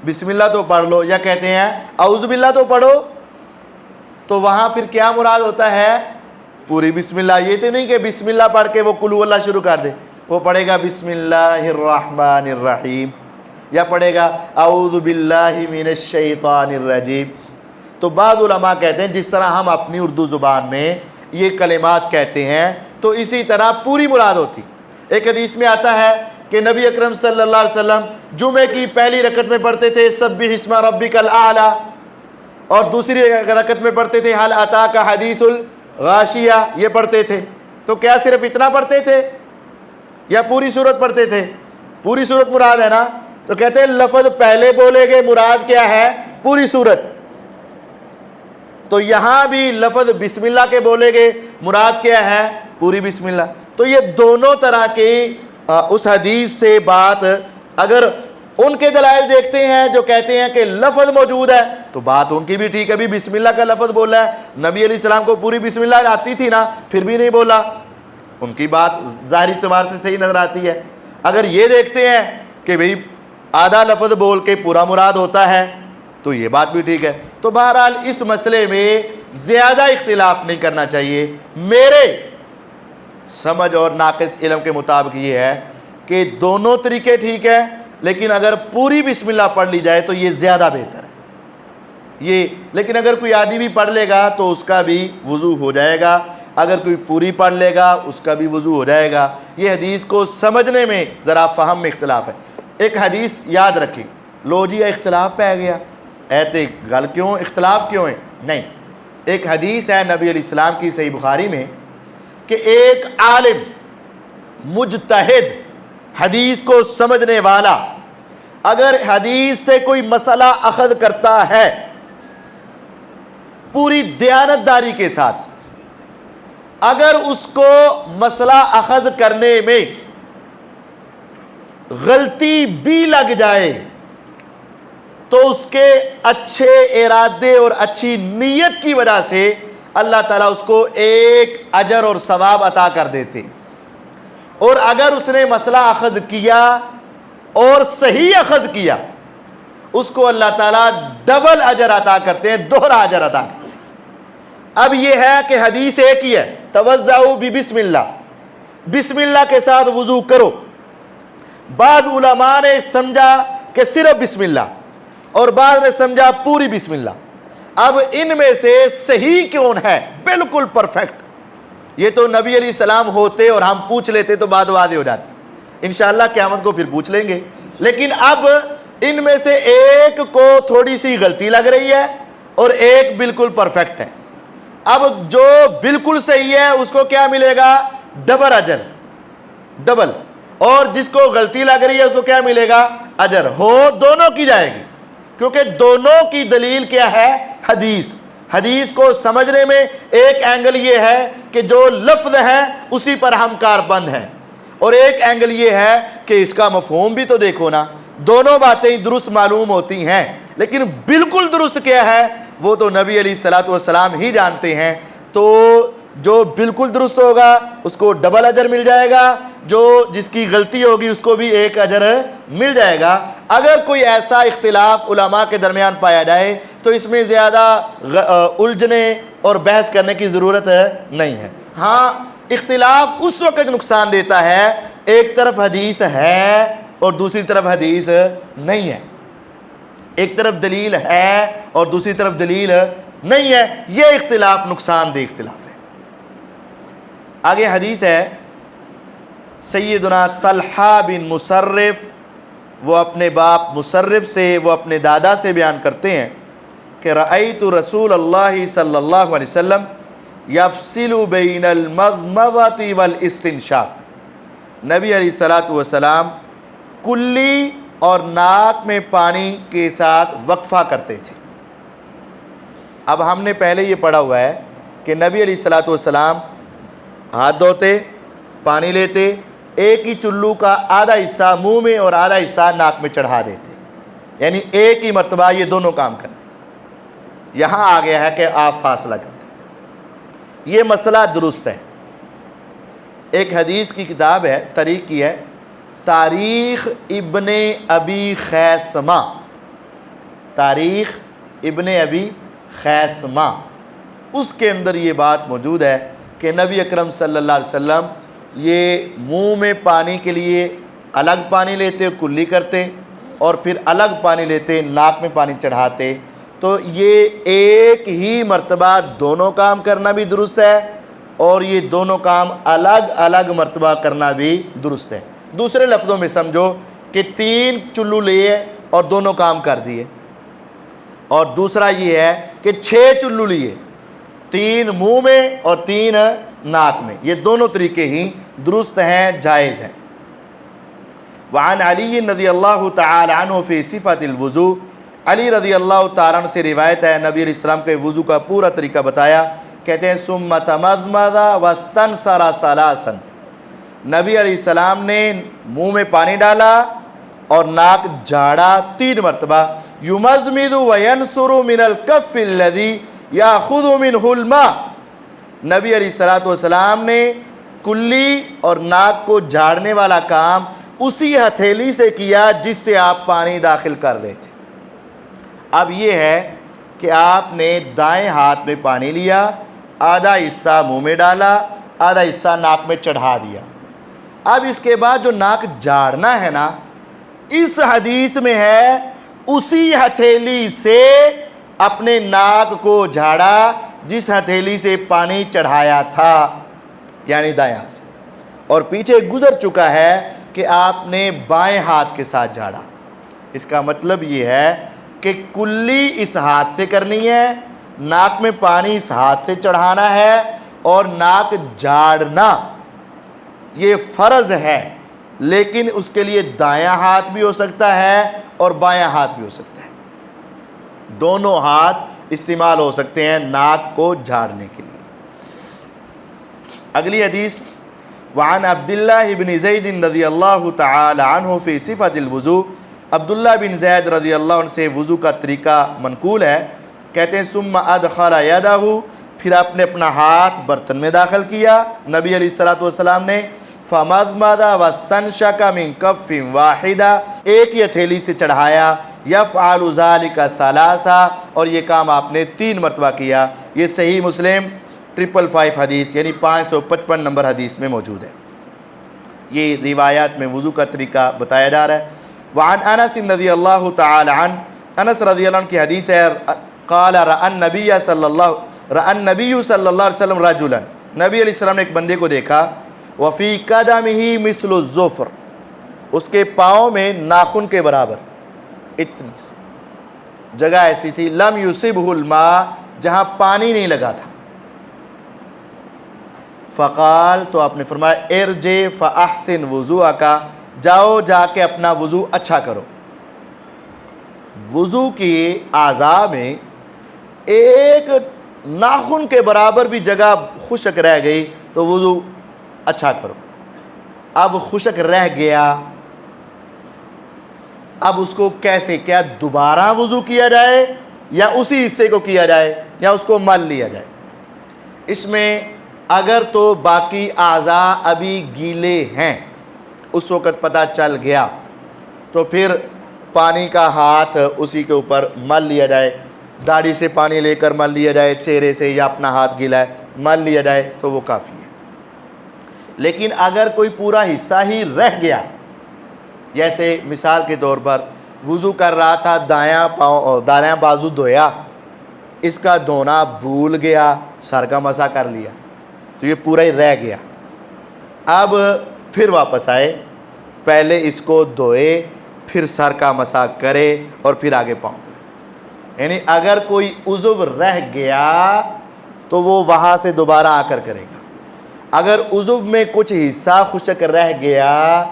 بسم اللہ تو پڑھ لو، یا کہتے ہیں اعوذ باللہ تو پڑھو۔ تو وہاں پھر کیا مراد ہوتا ہے؟ پوری بسم اللہ۔ یہ تو نہیں کہ بسم اللہ پڑھ کے وہ قل ھو اللہ شروع کر دے، وہ پڑھے گا بسم اللہ الرحمن الرحیم، یا پڑھے گا اعوذ باللہ من الشیطان الرجیم۔ تو بعض علماء کہتے ہیں جس طرح ہم اپنی اردو زبان میں یہ کلمات کہتے ہیں تو اسی طرح پوری مراد ہوتی۔ ایک حدیث میں آتا ہے کہ نبی اکرم صلی اللہ علیہ وسلم جمعے کی پہلی رکعت میں پڑھتے تھے سبح اسم ربک الاعلی، اور دوسری رکعت میں پڑھتے تھے هل اتاک حدیث الغاشیہ، یہ پڑھتے تھے۔ تو کیا صرف اتنا پڑھتے تھے یا پوری سورت پڑھتے تھے؟ پوری سورت مراد ہے نا۔ تو کہتے ہیں لفظ پہلے بولے گے، مراد کیا ہے؟ پوری سورت۔ تو یہاں بھی لفظ بسم اللہ کے بولے گے، مراد کیا ہے؟ پوری بسم اللہ۔ تو یہ دونوں طرح کی اس حدیث سے بات، اگر ان کے دلائل دیکھتے ہیں جو کہتے ہیں کہ لفظ موجود ہے تو بات ان کی بھی ٹھیک ہے، بھی بسم اللہ کا لفظ بولا ہے، نبی علیہ السلام کو پوری بسم اللہ آتی تھی نا، پھر بھی نہیں بولا، ان کی بات ظاہری اعتبار سے صحیح نظر آتی ہے۔ اگر یہ دیکھتے ہیں کہ بھئی آدھا لفظ بول کے پورا مراد ہوتا ہے تو یہ بات بھی ٹھیک ہے۔ تو بہرحال اس مسئلے میں زیادہ اختلاف نہیں کرنا چاہیے۔ میرے سمجھ اور ناقص علم کے مطابق یہ ہے کہ دونوں طریقے ٹھیک ہیں، لیکن اگر پوری بسم اللہ پڑھ لی جائے تو یہ زیادہ بہتر ہے۔ لیکن اگر کوئی آدھی بھی پڑھ لے گا تو اس کا بھی وضو ہو جائے گا، اگر کوئی پوری پڑھ لے گا اس کا بھی وضو ہو جائے گا۔ یہ حدیث کو سمجھنے میں ذرا فہم میں اختلاف ہے۔ ایک حدیث یاد رکھیں، لو جی اختلاف پہ گیا، ایتے گل کیوں، اختلاف کیوں ہے؟ نہیں، ایک حدیث ہے نبی علیہ السلام کی صحیح بخاری میں کہ ایک عالم مجتہد حدیث کو سمجھنے والا اگر حدیث سے کوئی مسئلہ اخذ کرتا ہے پوری دیانتداری کے ساتھ، اگر اس کو مسئلہ اخذ کرنے میں غلطی بھی لگ جائے تو اس کے اچھے ارادے اور اچھی نیت کی وجہ سے اللہ تعالیٰ اس کو ایک اجر اور ثواب عطا کر دیتے، اور اگر اس نے مسئلہ اخذ کیا اور صحیح اخذ کیا اس کو اللہ تعالیٰ ڈبل اجر عطا کرتے ہیں، دوہرا اجر عطا کرتے ہیں۔ اب یہ ہے کہ حدیث ایک ہی ہے، توضؤ بسم اللہ، بسم اللہ کے ساتھ وضو کرو۔ بعض علماء نے سمجھا کہ صرف بسم اللہ، اور بعض نے سمجھا پوری بسم اللہ۔ اب ان میں سے صحیح کون ہے؟ بالکل پرفیکٹ؟ یہ تو نبی علیہ السلام ہوتے اور ہم پوچھ لیتے تو بات واضح ہو جاتی، انشاءاللہ قیامت کو پھر پوچھ لیں گے۔ لیکن اب ان میں سے ایک کو تھوڑی سی غلطی لگ رہی ہے اور ایک بالکل پرفیکٹ ہے۔ اب جو بالکل صحیح ہے اس کو کیا ملے گا؟ ڈبل اجر، ڈبل، اور جس کو غلطی لگ رہی ہے اس کو کیا ملے گا؟ اجر۔ ہو دونوں کی جائے گی، کیونکہ دونوں کی دلیل کیا ہے؟ حدیث۔ حدیث کو سمجھنے میں ایک اینگل یہ ہے کہ جو لفظ ہے اسی پر ہم کاربند ہیں، اور ایک اینگل یہ ہے کہ اس کا مفہوم بھی تو دیکھو نا۔ دونوں باتیں درست معلوم ہوتی ہیں، لیکن بالکل درست کیا ہے وہ تو نبی علیہ الصلوۃ والسلام ہی جانتے ہیں۔ تو جو بالکل درست ہوگا اس کو ڈبل اجر مل جائے گا، جو جس کی غلطی ہوگی اس کو بھی ایک اجر مل جائے گا۔ اگر کوئی ایسا اختلاف علماء کے درمیان پایا جائے تو اس میں زیادہ الجھنے اور بحث کرنے کی ضرورت نہیں ہے۔ ہاں، اختلاف اس وقت نقصان دیتا ہے ایک طرف حدیث ہے اور دوسری طرف حدیث نہیں ہے، ایک طرف دلیل ہے اور دوسری طرف دلیل نہیں ہے، یہ اختلاف نقصان دہ اختلاف ہے۔ آگے حدیث ہے سیدنا طلحہ بن مصرف، وہ اپنے باپ مصرف سے، وہ اپنے دادا سے بیان کرتے ہیں کہ رأیت رسول اللہ صلی اللہ علیہ وسلم یفصل بین المضمضۃ والاستنشاق، نبی علیہ الصلوۃ والسلام کلی اور ناک میں پانی کے ساتھ وقفہ کرتے تھے۔ اب ہم نے پہلے یہ پڑھا ہوا ہے کہ نبی علیہ الصلوۃ والسلام ہاتھ دھوتے، پانی لیتے، ایک ہی چلو کا آدھا حصہ منہ میں اور آدھا حصہ ناک میں چڑھا دیتے، یعنی ایک ہی مرتبہ یہ دونوں کام کرنے۔ یہاں آ گیا ہے کہ آپ فاصلہ کرتے، یہ مسئلہ درست ہے۔ ایک حدیث کی کتاب ہے، طریق کی ہے، تاریخ ابن ابی خیثمہ، تاریخ ابن ابی خیثمہ، اس کے اندر یہ بات موجود ہے کہ نبی اکرم صلی اللہ علیہ وسلم یہ منہ میں پانی کے لیے الگ پانی لیتے، کلی کرتے، اور پھر الگ پانی لیتے، ناک میں پانی چڑھاتے۔ تو یہ ایک ہی مرتبہ دونوں کام کرنا بھی درست ہے، اور یہ دونوں کام الگ الگ مرتبہ کرنا بھی درست ہے۔ دوسرے لفظوں میں سمجھو کہ 3 چلو لیے اور دونوں کام کر دیے، اور دوسرا یہ ہے کہ 6 چلو لیے، 3 منہ میں اور 3 ناک میں، یہ دونوں طریقے ہی درست ہیں، جائز ہیں۔ وعن علی رضی اللہ تعالی عنہ فی صفۃ الوضوء، علی رضی اللہ تعالی عنہ سے روایت ہے، نبی علیہ السلام کے وضو کا پورا طریقہ بتایا، کہتے ہیں ثم تمضمض واستنثر ثلاثا، نبی علیہ السلام نے منہ میں پانی ڈالا اور ناک جھاڑا 3 مرتبہ، یمضمض وینثر من الکف الذی یاخذ منہ الماء، نبی علیہ السلام نے کلی اور ناک کو جھاڑنے والا کام اسی ہتھیلی سے کیا جس سے آپ پانی داخل کر رہے تھے۔ اب یہ ہے کہ آپ نے دائیں ہاتھ میں پانی لیا، آدھا حصہ منہ میں ڈالا، آدھا حصہ ناک میں چڑھا دیا۔ اب اس کے بعد جو ناک جھاڑنا ہے نا، اس حدیث میں ہے اسی ہتھیلی سے اپنے ناک کو جھاڑا جس ہتھیلی سے پانی چڑھایا تھا، یعنی دائیں ہاتھ سے، اور پیچھے گزر چکا ہے کہ آپ نے بائیں ہاتھ کے ساتھ جھاڑا۔ اس کا مطلب یہ ہے کہ کلی اس ہاتھ سے کرنی ہے، ناک میں پانی اس ہاتھ سے چڑھانا ہے، اور ناک جھاڑنا یہ فرض ہے، لیکن اس کے لیے دایاں ہاتھ بھی ہو سکتا ہے اور بایاں ہاتھ بھی ہو سکتا ہے، دونوں ہاتھ استعمال ہو سکتے ہیں ناک کو جھاڑنے کے لیے۔ اگلی حدیث، وعن عبداللہ بن زید رضی اللہ تعالی عنہ فی صفۃ الوضوء، عبداللہ بن زید رضی اللہ عنہ سے وضو کا طریقہ منقول ہے، کہتے ہیں ثم ادخل یدہ، پھر آپ نے اپنا ہاتھ برتن میں داخل کیا نبی علیہ الصلوۃ والسلام نے، فمضمض واستنشق من کف واحدہ، ایک ہی ہتھیلی سے چڑھایا، یفعل ذلک ثلاثا، اور یہ کام آپ نے 3 مرتبہ کیا۔ یہ صحیح مسلم 555 حدیث یعنی 555 نمبر حدیث میں موجود ہے۔ یہ روایات میں وضو کا طریقہ بتایا جا رہا ہے۔ وعن انس رضی اللہ تعالی عنہ، انس رضی اللہ عنہ کی حدیث ہے، قال رأى النبی صلی اللہ علیہ وسلم رجلا، نبی علیہ السلام نے ایک بندے کو دیکھا، وفی قدمہ مثل الظفر، اس کے پاؤں میں ناخن کے برابر، اتنی جگہ ایسی تھی، لم یصبہ الماء، جہاں پانی نہیں لگا تھا۔ فقال، تو آپ نے فرمایا، ارجع فاحسن وضوءک، جاؤ جا کے اپنا وضو اچھا کرو۔ وضو کی اعضاء میں ایک ناخن کے برابر بھی جگہ خشک رہ گئی تو وضو اچھا کرو۔ اب خشک رہ گیا، اب اس کو کیسے، کیا دوبارہ وضو کیا جائے یا اسی حصے کو کیا جائے یا اس کو مل لیا جائے؟ اس میں اگر تو باقی اعضاء ابھی گیلے ہیں، اس وقت پتہ چل گیا، تو پھر پانی کا ہاتھ اسی کے اوپر مل لیا جائے، داڑھی سے پانی لے کر مل لیا جائے، چہرے سے یا اپنا ہاتھ گیلا ہے مل لیا جائے تو وہ کافی ہے۔ لیکن اگر کوئی پورا حصہ ہی رہ گیا، جیسے مثال کے طور پر وضو کر رہا تھا، دایاں بازو دھویا، اس کا دھونا بھول گیا، سر کا مسح کر لیا تو یہ پورا ہی رہ گیا، اب پھر واپس آئے، پہلے اس کو دھوئے، پھر سر کا مسح کرے اور پھر آگے پاؤں دھوئے۔ یعنی اگر کوئی عضو رہ گیا تو وہ وہاں سے دوبارہ آ کر کرے گا۔ اگر عضو میں کچھ حصہ خشک رہ گیا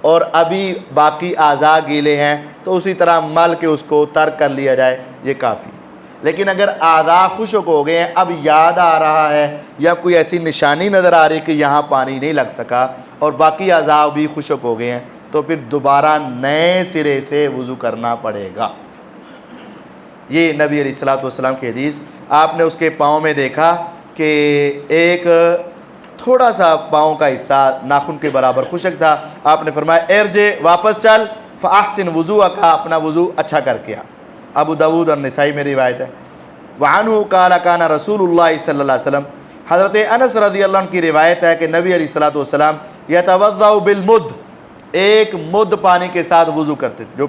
اور ابھی باقی اعضاء گیلے ہیں تو اسی طرح مل کے اس کو ترک کر لیا جائے، یہ کافی۔ لیکن اگر اعضاء خشک ہو گئے ہیں، اب یاد آ رہا ہے یا کوئی ایسی نشانی نظر آ رہی کہ یہاں پانی نہیں لگ سکا اور باقی اعضاء بھی خشک ہو گئے ہیں، تو پھر دوبارہ نئے سرے سے وضو کرنا پڑے گا۔ یہ نبی علیہ السلام کی حدیث۔ آپ نے اس کے پاؤں میں دیکھا کہ ایک تھوڑا سا پاؤں کا حصہ ناخن کے برابر خشک تھا، آپ نے فرمایا ارجع، واپس چل، فاحسن وضوءک، اپنا وضو اچھا کر کے آ۔ ابو داؤد اور نسائی میں روایت ہے۔ وعنہ قال کان رسول اللہ صلی اللہ علیہ وسلم، حضرت انس رضی اللہ عنہ کی روایت ہے کہ نبی علیہ السلام یتوضأ بالمد، ایک مد پانی کے ساتھ وضو کرتے تھے، جو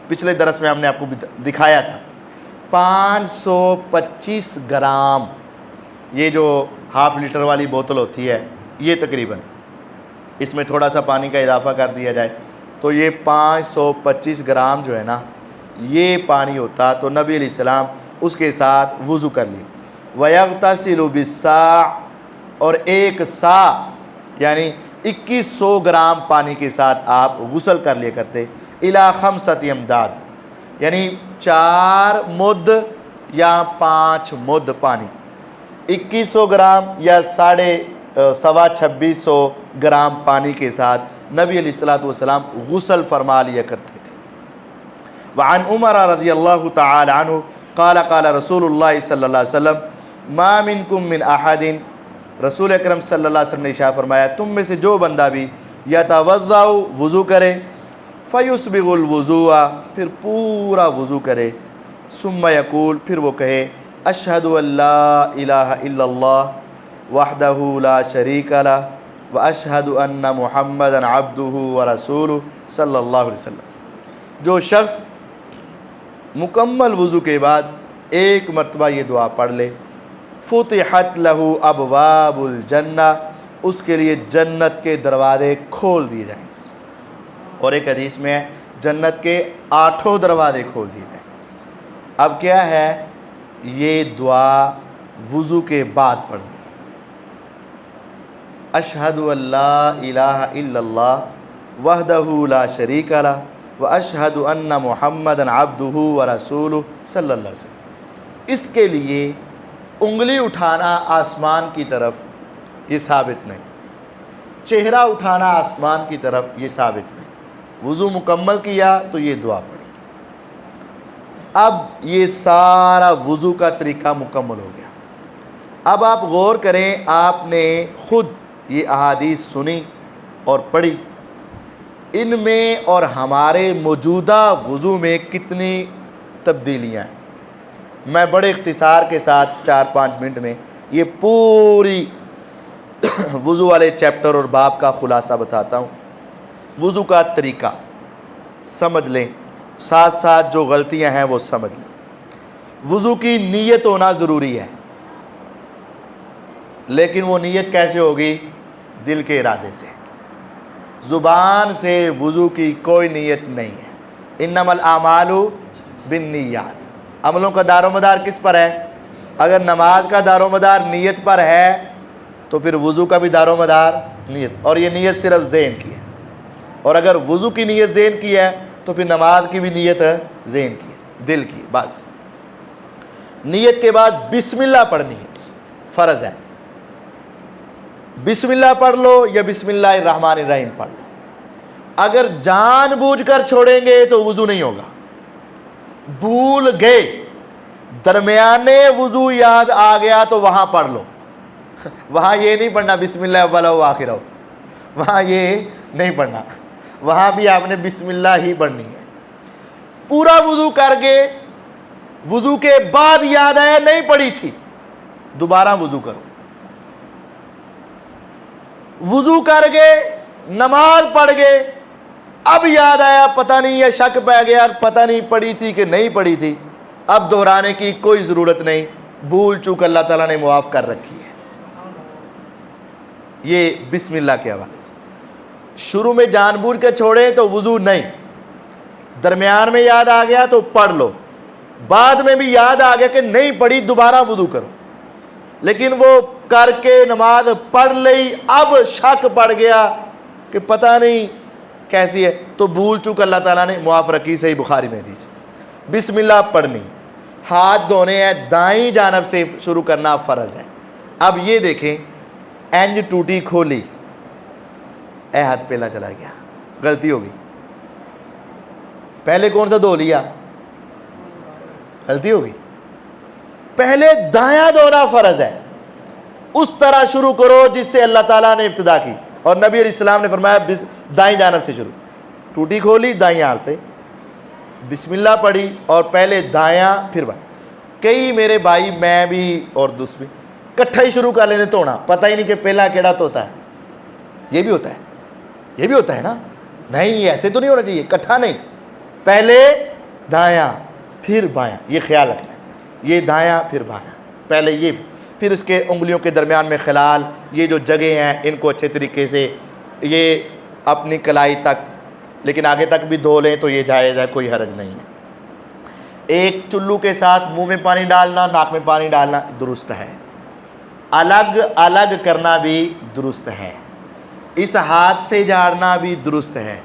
پچھلے درس میں ہم نے آپ کو دکھایا تھا۔ 525 گرام، یہ جو ہاف لیٹر والی بوتل ہوتی ہے، یہ تقریباً اس میں تھوڑا سا پانی کا اضافہ کر دیا جائے تو یہ 525 گرام جو ہے نا، یہ پانی ہوتا، تو نبی علیہ السلام اس کے ساتھ وضو کر لی۔ وَيَغْتَسِلُ بِالسَّاعِ، اور ایک سا یعنی 2100 گرام پانی کے ساتھ آپ غسل کر لیا کرتے۔ اِلَى 5 امداد، یعنی 4 مد یا 5 مد پانی، 2100 گرام یا 2650 گرام پانی کے ساتھ نبی علیہ السلام غسل فرما لیا کرتے تھے۔ وعن عمر رضی اللہ تعالی عنہ قال قال رسول اللہ صلی اللہ علیہ وسلم ما منکم من احد، رسول اکرم صلی اللہ علیہ وسلم نے ارشاد فرمایا تم میں سے جو بندہ بھی یتوضأ، وضو کرے، فیسبغ الوضوء، پھر پورا وضو کرے، ثم یقول، پھر وہ کہے اشہد ان لا الہ الا اللہ وحدہ لا شریک لہ واشہد ان محمدا عبدہ ورسولہ صلی اللہ علیہ وسلم۔ جو شخص مکمل وضو کے بعد ایک مرتبہ یہ دعا پڑھ لے، فتحت لہ ابواب الجنہ، اس کے لیے جنت کے دروازے کھول دیے جائیں۔ اور ایک حدیث میں ہے جنت کے 8 دروازے کھول دیے جائیں۔ اب کیا ہے، یہ دعا وضو کے بعد پڑھنی، اشہد ان لا الہ الا اللہ وحدہ لا شریک لہ واشہد ان محمدا عبدہ ورسولہ صلی اللہ علیہ وسلم۔ اس کے لیے انگلی اٹھانا آسمان کی طرف یہ ثابت نہیں، چہرہ اٹھانا آسمان کی طرف یہ ثابت نہیں۔ وضو مکمل کیا تو یہ دعا پڑھی۔ اب یہ سارا وضو کا طریقہ مکمل ہو گیا۔ اب آپ غور کریں، آپ نے خود یہ احادیث سنی اور پڑھی، ان میں اور ہمارے موجودہ وضو میں کتنی تبدیلیاں ہیں۔ میں بڑے اختصار کے ساتھ 4-5 منٹ میں یہ پوری وضو والے چیپٹر اور باب کا خلاصہ بتاتا ہوں۔ وضو کا طریقہ سمجھ لیں، ساتھ ساتھ جو غلطیاں ہیں وہ سمجھ لیں۔ وضو کی نیت ہونا ضروری ہے، لیکن وہ نیت کیسے ہوگی؟ دل کے ارادے سے، زبان سے وضو کی کوئی نیت نہیں ہے۔ انما الاعمال بالنیات، عملوں کا دار و مدار کس پر ہے؟ اگر نماز کا دار و مدار نیت پر ہے تو پھر وضو کا بھی دار و مدار نیت، اور یہ نیت صرف ذہن کی ہے۔ اور اگر وضو کی نیت ذہن کی ہے تو پھر نماز کی بھی نیت ذہن کی ہے، دل کی۔ بس نیت کے بعد بسم اللہ پڑھنی ہے، فرض ہے۔ بسم اللہ پڑھ لو یا بسم اللہ الرحمن الرحیم پڑھ لو۔ اگر جان بوجھ کر چھوڑیں گے تو وضو نہیں ہوگا۔ بھول گئے، درمیانے وضو یاد آ گیا تو وہاں پڑھ لو۔ وہاں یہ نہیں پڑھنا بسم اللہ اولا و آخرہ، وہاں یہ نہیں پڑھنا، وہاں بھی آپ نے بسم اللہ ہی پڑھنی ہے۔ پورا وضو کر کے وضو کے بعد یاد آیا نہیں پڑھی تھی، دوبارہ وضو کرو۔ وضو کر گئے، نماز پڑھ گئے، اب یاد آیا پتہ نہیں یا شک پہ گیا پتہ نہیں پڑھی تھی کہ نہیں پڑھی تھی، اب دہرانے کی کوئی ضرورت نہیں، بھول چوک اللہ تعالیٰ نے معاف کر رکھی ہے۔ یہ بسم اللہ کے حوالے سے۔ شروع میں جان بوجھ کے چھوڑیں تو وضو نہیں، درمیان میں یاد آ گیا تو پڑھ لو، بعد میں بھی یاد آ گیا کہ نہیں پڑھی دوبارہ وضو کرو۔ لیکن وہ کر کے نماز پڑھ لی, اب شک پڑ گیا کہ پتہ نہیں کیسی ہے, تو بھول چوک اللہ تعالیٰ نے معاف رکھی. صحیح بخاری میں حدیث, بسم اللہ پڑھنی, ہاتھ دھونے ہیں, دائیں جانب سے شروع کرنا فرض ہے. اب یہ دیکھیں, اینج ٹوٹی کھولی, اے ہاتھ پہلا چلا گیا, غلطی ہو گئی. پہلے کون سا دھو لیا, غلطی ہو گئی. پہلے دایاں دھونا فرض ہے, اس طرح شروع کرو جس سے اللہ تعالیٰ نے ابتدا کی. اور نبی علیہ السلام نے فرمایا دائیں جانب سے شروع, ٹوٹی کھولی دائیں ہاتھ سے, بسم اللہ پڑھی اور پہلے دایاں پھر بائیں. کئی میرے بھائی, میں بھی اور دوسرے کٹھا ہی شروع کر لیتے دھونا, پتہ ہی نہیں کہ پہلا کیڑا دھوتا ہے. یہ بھی ہوتا ہے, یہ بھی ہوتا ہے نا, نہیں ایسے تو نہیں ہونا چاہیے, کٹھا نہیں, پہلے دایاں پھر بایاں, یہ خیال رکھنا ہے. یہ دایاں پھر بایاں, پہلے یہ, پھر اس کے انگلیوں کے درمیان میں خلال, یہ جو جگہ ہیں ان کو اچھے طریقے سے, یہ اپنی کلائی تک, لیکن آگے تک بھی دھو لیں تو یہ جائز ہے, کوئی حرج نہیں ہے. ایک چلو کے ساتھ منہ میں پانی ڈالنا, ناک میں پانی ڈالنا درست ہے, الگ الگ کرنا بھی درست ہے. اس ہاتھ سے جھاڑنا بھی درست ہے,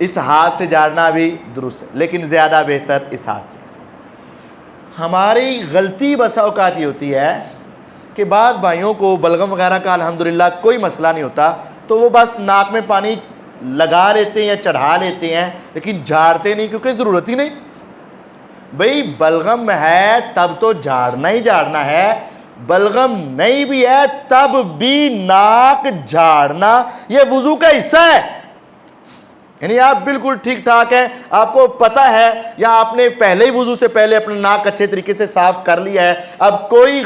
اس ہاتھ سے جھاڑنا بھی درست ہے, لیکن زیادہ بہتر اس ہاتھ سے. ہماری غلطی بسا اوقات یہ ہوتی ہے کہ بعض بھائیوں کو بلغم وغیرہ کا الحمدللہ کوئی مسئلہ نہیں ہوتا, تو وہ بس ناک میں پانی لگا لیتے ہیں یا چڑھا لیتے ہیں, لیکن جھاڑتے نہیں, کیونکہ ضرورت ہی نہیں. بھئی بلغم ہے تب تو جھاڑنا ہی جھاڑنا ہے, بلغم نہیں بھی ہے تب بھی ناک جھاڑنا یہ وضو کا حصہ ہے. یعنی آپ بالکل ٹھیک ٹھاک ہیں, آپ کو پتہ ہے, یا آپ نے پہلے ہی وضو سے پہلے اپنا ناک اچھے طریقے سے صاف کر لیا ہے, اب کوئی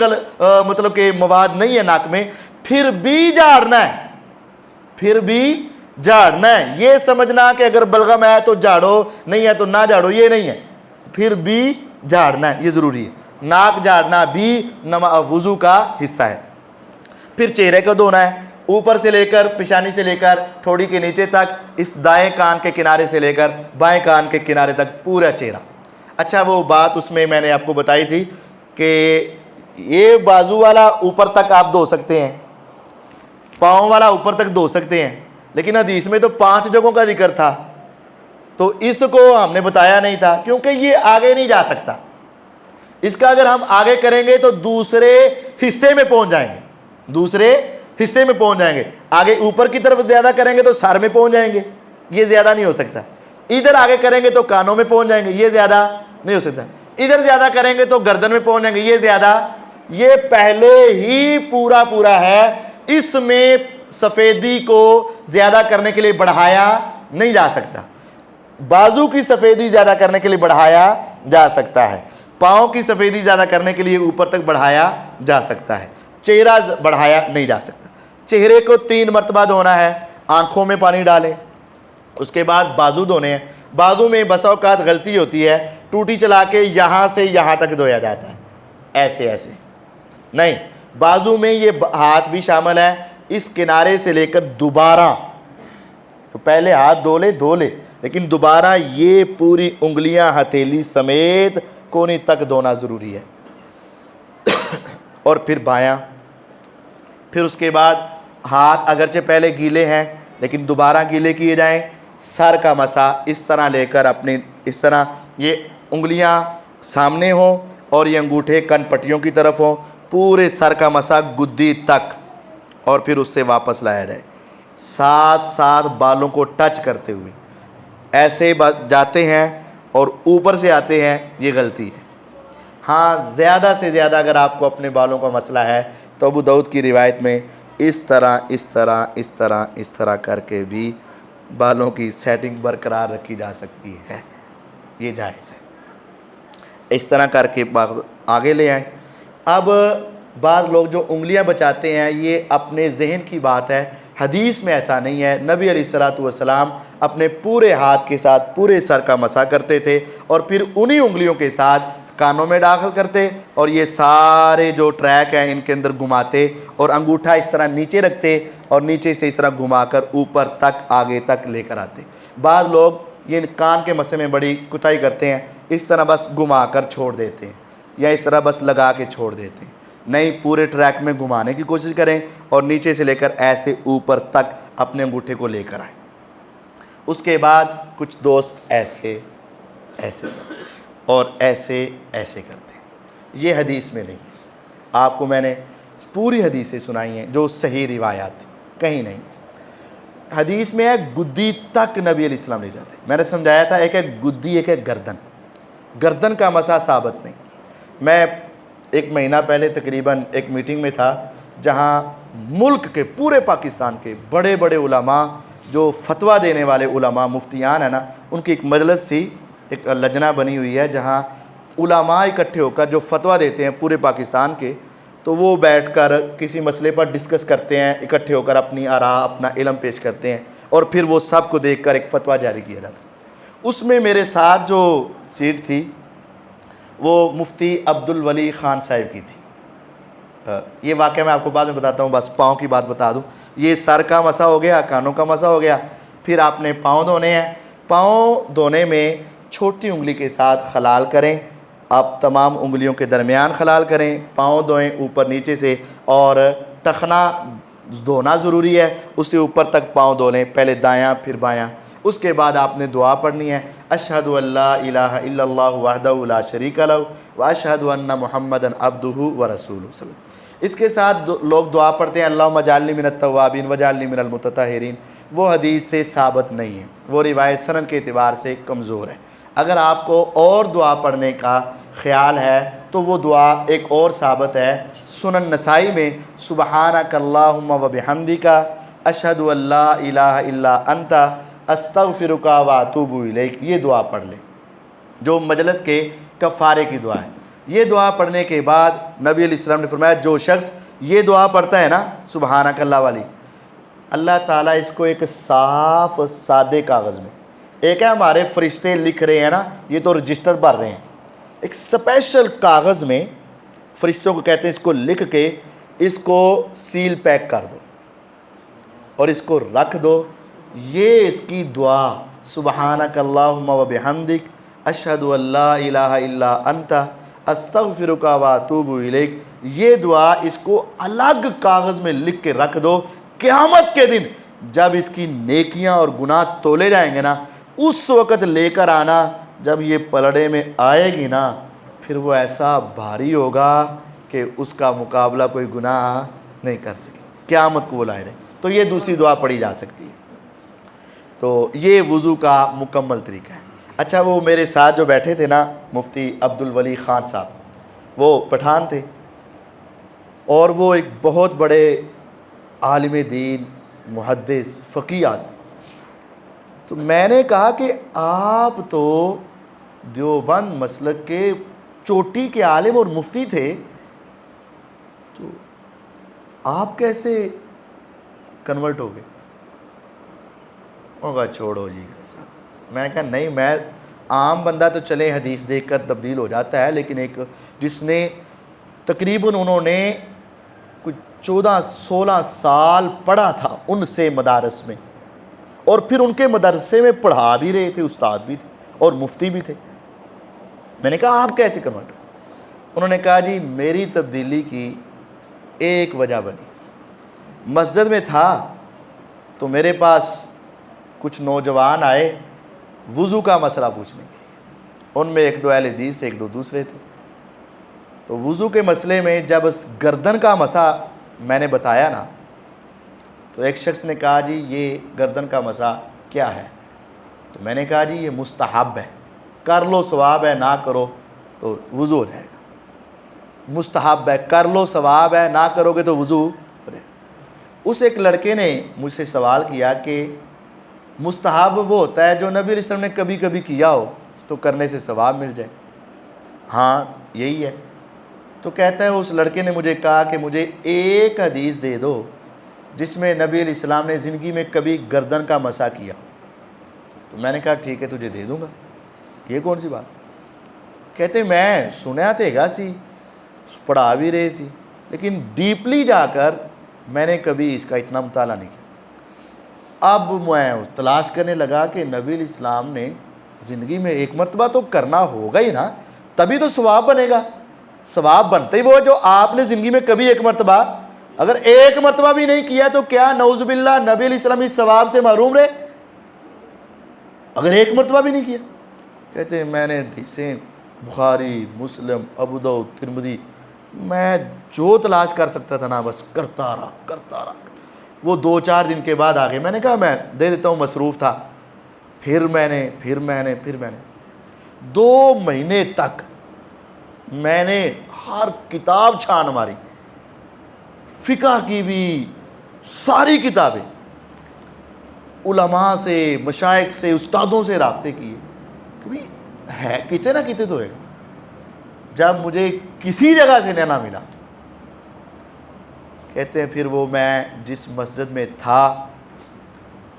مطلب کہ مواد نہیں ہے ناک میں, پھر بھی جھاڑنا ہے, پھر بھی جھاڑنا ہے. یہ سمجھنا کہ اگر بلغم ہے تو جھاڑو, نہیں ہے تو نہ جھاڑو, یہ نہیں ہے, پھر بھی جھاڑنا ہے, یہ ضروری ہے. ناک جھاڑنا بھی وضو کا حصہ ہے. پھر چہرے کو دھونا ہے, اوپر سے لے کر پیشانی سے لے کر ٹھوڑی کے نیچے تک, اس دائیں کان کے کنارے سے لے کر بائیں کان کے کنارے تک پورا چہرہ. اچھا وہ بات اس میں نے آپ کو بتائی تھی کہ یہ بازو والا اوپر تک آپ دھو سکتے ہیں, پاؤں والا اوپر تک دھو سکتے ہیں, لیکن حدیث میں تو 5 جگہوں کا ذکر تھا, تو اس کو ہم نے بتایا نہیں تھا کیونکہ یہ آگے نہیں جا سکتا. اس کا اگر ہم آگے کریں گے تو دوسرے حصے میں پہنچ جائیں گے, دوسرے حصے میں پہنچ جائیں گے. آگے اوپر کی طرف زیادہ کریں گے تو سر میں پہنچ جائیں گے, یہ زیادہ نہیں ہو سکتا. ادھر آگے کریں گے تو کانوں میں پہنچ جائیں گے, یہ زیادہ نہیں ہو سکتا. ادھر زیادہ کریں گے تو گردن میں پہنچ جائیں گے, یہ زیادہ, یہ پہلے ہی پورا پورا ہے. اس میں سفیدی کو زیادہ کرنے کے لیے بڑھایا نہیں جا سکتا. بازو کی سفیدی زیادہ کرنے کے لیے بڑھایا جا سکتا ہے, پاؤں کی سفیدی زیادہ کرنے کے لیے اوپر تک بڑھایا جا سکتا ہے, چہرہ بڑھایا نہیں جا سکتا. چہرے کو 3 مرتبہ دھونا ہے, آنکھوں میں پانی ڈالیں, اس کے بعد بازو دھونے ہیں. بازو میں بسا اوقات غلطی ہوتی ہے, ٹوٹی چلا کے یہاں سے یہاں تک دھویا جاتا ہے, ایسے ایسے نہیں. بازو میں یہ ہاتھ بھی شامل ہے, اس کنارے سے لے کر دوبارہ, تو پہلے ہاتھ دھو لے, لیکن دوبارہ یہ پوری انگلیاں ہتھیلی سمیت کونی تک دھونا ضروری ہے. اور پھر بایاں, پھر اس کے بعد ہاتھ اگرچہ پہلے گیلے ہیں لیکن دوبارہ گیلے کیے جائیں. سر کا مسا اس طرح لے کر اپنے اس طرح یہ انگلیاں سامنے ہوں اور یہ انگوٹھے کن پٹیوں کی طرف ہوں, پورے سر کا مسا گدی تک, اور پھر اس سے واپس لایا جائے. ساتھ ساتھ بالوں کو ٹچ کرتے ہوئے ایسے جاتے ہیں اور اوپر سے آتے ہیں, یہ غلطی ہے. ہاں زیادہ سے زیادہ اگر آپ کو اپنے بالوں کا مسئلہ ہے تو ابو داؤد کی روایت میں اس طرح اس طرح اس طرح اس طرح کر کے بھی بالوں کی سیٹنگ برقرار رکھی جا سکتی ہے, یہ جائز ہے. اس طرح کر کے آگے لے آئیں. اب بعض لوگ جو انگلیاں بچاتے ہیں یہ اپنے ذہن کی بات ہے, حدیث میں ایسا نہیں ہے. نبی علیہ السلام اپنے پورے ہاتھ کے ساتھ پورے سر کا مسا کرتے تھے اور پھر انہی انگلیوں کے ساتھ کانوں میں داخل کرتے اور یہ سارے جو ٹریک ہیں ان کے اندر گھماتے اور انگوٹھا اس طرح نیچے رکھتے اور نیچے سے اس طرح گھما کر اوپر تک آگے تک لے کر آتے. بعض لوگ یہ کان کے مسے میں بڑی کوتاہی کرتے ہیں, اس طرح بس گھما کر چھوڑ دیتے ہیں یا اس طرح بس لگا کے چھوڑ دیتے ہیں. نہیں پورے ٹریک میں گھمانے کی کوشش کریں اور نیچے سے لے کر ایسے اوپر تک اپنے انگوٹھے کو لے کر آئیں. اس کے بعد کچھ دوست ایسے ایسے اور ایسے ایسے کرتے ہیں. یہ حدیث میں نہیں. آپ کو میں نے پوری حدیثیں سنائی ہیں جو صحیح روایات کہیں نہیں. حدیث میں ہے گدی تک نبی علیہ السلام لے جاتے ہیں. میں نے سمجھایا تھا ایک ہے گدی ایک ہے گردن. گردن کا مسا ثابت نہیں. میں ایک مہینہ پہلے تقریباً ایک میٹنگ میں تھا جہاں ملک کے پورے پاکستان کے بڑے بڑے علماء جو فتویٰ دینے والے علماء مفتیان ہیں نا ان کی ایک مجلس تھی. ایک لجنہ بنی ہوئی ہے جہاں علماء اکٹھے ہو کر جو فتویٰ دیتے ہیں پورے پاکستان کے تو وہ بیٹھ کر کسی مسئلے پر ڈسکس کرتے ہیں, اکٹھے ہو کر اپنی آراء اپنا علم پیش کرتے ہیں اور پھر وہ سب کو دیکھ کر ایک فتویٰ جاری کیا جاتا ہے. اس میں میرے ساتھ جو سیٹ تھی وہ مفتی عبدالولی خان صاحب کی تھی. یہ واقعہ میں آپ کو بعد میں بتاتا ہوں, بس پاؤں کی بات بتا دوں. یہ سر کا مسا ہو گیا, کانوں کا مسا ہو گیا, پھر آپ نے پاؤں دھونے ہیں. پاؤں دھونے میں چھوٹی انگلی کے ساتھ خلال کریں, آپ تمام انگلیوں کے درمیان خلال کریں, پاؤں دھوئیں اوپر نیچے سے, اور ٹخنا دھونا ضروری ہے, اس سے اوپر تک پاؤں دھو لیں, پہلے دایاں پھر بایاں. اس کے بعد آپ نے دعا پڑھنی ہے, اشہد ان لا الہ الا اللہ وحدہ لا شریک لہ واشہد ان محمدا عبدہ ورسولہ. اس کے ساتھ لوگ دعا پڑھتے ہیں اللہم اجعلنی من التوابین واجعلنی من المتطہرین. وہ حدیث سے ثابت نہیں ہے, وہ روایت سند کے اعتبار سے کمزور ہے. اگر آپ کو اور دعا پڑھنے کا خیال ہے تو وہ دعا ایک اور ثابت ہے سنن نسائی میں, سبحانک اللہم وبحمدک اشہد ان لا الہ الا انت استغفرک واتوب الیک. یہ دعا پڑھ لیں جو مجلس کے کفارے کی دعا ہے. یہ دعا پڑھنے کے بعد نبی علیہ السلام نے فرمایا جو شخص یہ دعا پڑھتا ہے نا سبحانک اللہ والی, اللہ تعالیٰ اس کو ایک صاف سادے کاغذ میں, ایک ہے ہمارے فرشتے لکھ رہے ہیں نا, یہ تو رجسٹر بھر رہے ہیں, ایک سپیشل کاغذ میں فرشتوں کو کہتے ہیں اس کو لکھ کے اس کو سیل پیک کر دو اور اس کو رکھ دو. یہ اس کی دعا سبحانک اللہم وبحمدک اشہد ان لا الہ الا انت استغفرک واتوب الیک. یہ دعا اس کو الگ کاغذ میں لکھ کے رکھ دو. قیامت کے دن جب اس کی نیکیاں اور گناہ تولے جائیں گے نا, اس وقت لے کر آنا, جب یہ پلڑے میں آئے گی نا پھر وہ ایسا بھاری ہوگا کہ اس کا مقابلہ کوئی گناہ نہیں کر سکے. قیامت کو وہ لائے رہے. تو یہ دوسری دعا پڑھی جا سکتی ہے. تو یہ وضو کا مکمل طریقہ ہے. اچھا, وہ میرے ساتھ جو بیٹھے تھے نا مفتی عبدالولی خان صاحب, وہ پٹھان تھے اور وہ ایک بہت بڑے عالم دین محدث فقیہ آدمی. تو میں نے کہا کہ آپ تو دیوبند مسلک کے چوٹی کے عالم اور مفتی تھے, تو آپ کیسے کنورٹ ہو گئے؟ ہوگا چھوڑو جی صاحب. میں نے کہا نہیں, میں عام بندہ تو چلے حدیث دیکھ کر تبدیل ہو جاتا ہے, لیکن ایک جس نے تقریباً انہوں نے کچھ 14-16 سال پڑھا تھا ان سے مدارس میں, اور پھر ان کے مدرسے میں پڑھا بھی رہے تھے, استاد بھی تھے اور مفتی بھی تھے. میں نے کہا آپ کیسے کنورٹ؟ انہوں نے کہا جی میری تبدیلی کی ایک وجہ بنی. مسجد میں تھا تو میرے پاس کچھ نوجوان آئے وضو کا مسئلہ پوچھنے کے لیے. ان میں ایک دو اہل حدیث تھے, ایک دو دوسرے تھے. تو وضو کے مسئلے میں جب گردن کا مسا میں نے بتایا نا, تو ایک شخص نے کہا جی یہ گردن کا مسا کیا ہے؟ تو میں نے کہا جی یہ مستحب ہے, کر لو ثواب ہے, نہ کرو تو وضو ہو جائے گا. مستحب ہے, کر لو ثواب ہے, نہ کرو گے تو وضو ہو جائے گا. اس ایک لڑکے نے مجھ سے سوال کیا کہ مستحب وہ ہوتا ہے جو نبی علیہ السلام نے کبھی کبھی کیا ہو تو کرنے سے ثواب مل جائے. ہاں یہی ہے. تو کہتا ہے اس لڑکے نے مجھے کہا کہ مجھے ایک حدیث دے دو جس میں نبی علیہ السلام نے زندگی میں کبھی گردن کا مسا کیا. تو میں نے کہا ٹھیک ہے تجھے دے دوں گا, یہ کون سی بات؟ کہتے میں سنیا تھے گا سی, پڑھا بھی رہے سی, لیکن ڈیپلی جا کر میں نے کبھی اس کا اتنا مطالعہ نہیں کیا. اب میں تلاش کرنے لگا کہ نبی علیہ السلام نے زندگی میں ایک مرتبہ تو کرنا ہوگا ہی نا, تبھی تو ثواب بنے گا. ثواب بنتے ہی وہ جو آپ نے زندگی میں کبھی ایک مرتبہ، اگر ایک مرتبہ بھی نہیں کیا تو کیا نعوذ باللہ نبی علیہ السلام اس ثواب سے محروم رہے؟ اگر ایک مرتبہ بھی نہیں کیا. کہتے ہیں میں نے حدیثیں بخاری، مسلم، ابو داؤد، ترمذی، میں جو تلاش کر سکتا تھا نا بس کرتا رہا. وہ 2-4 دن کے بعد آگے میں نے کہا میں دے دیتا ہوں، مصروف تھا. پھر میں نے 2 مہینے تک میں نے ہر کتاب چھان ماری، فقہ کی بھی ساری کتابیں، علماء سے، مشائخ سے، استادوں سے رابطے کیے. کبھی ہے کتے نہ کتے تو ہے. جب مجھے کسی جگہ سے نہ ملا، کہتے ہیں پھر وہ میں جس مسجد میں تھا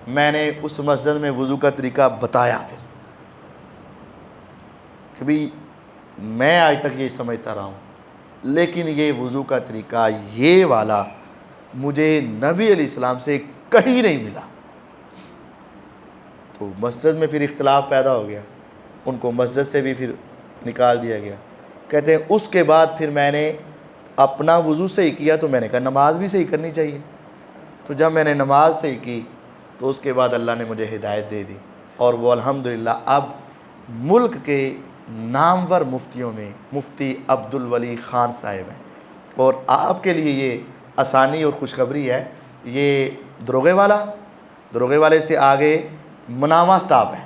میں نے اس مسجد میں وضو کا طریقہ بتایا. پھر کبھی میں آج تک یہ سمجھتا رہا ہوں، لیکن یہ وضو کا طریقہ یہ والا مجھے نبی علیہ السلام سے کہیں نہیں ملا. تو مسجد میں پھر اختلاف پیدا ہو گیا، ان کو مسجد سے بھی پھر نکال دیا گیا. کہتے ہیں اس کے بعد پھر میں نے اپنا وضو صحیح کیا تو میں نے کہا نماز بھی صحیح کرنی چاہیے. تو جب میں نے نماز صحیح کی تو اس کے بعد اللہ نے مجھے ہدایت دے دی، اور وہ الحمدللہ اب ملک کے نامور مفتیوں میں مفتی عبدالولی خان صاحب ہیں. اور آپ کے لیے یہ آسانی اور خوشخبری ہے، یہ دروغے والے سے آگے منامہ سٹاپ ہے.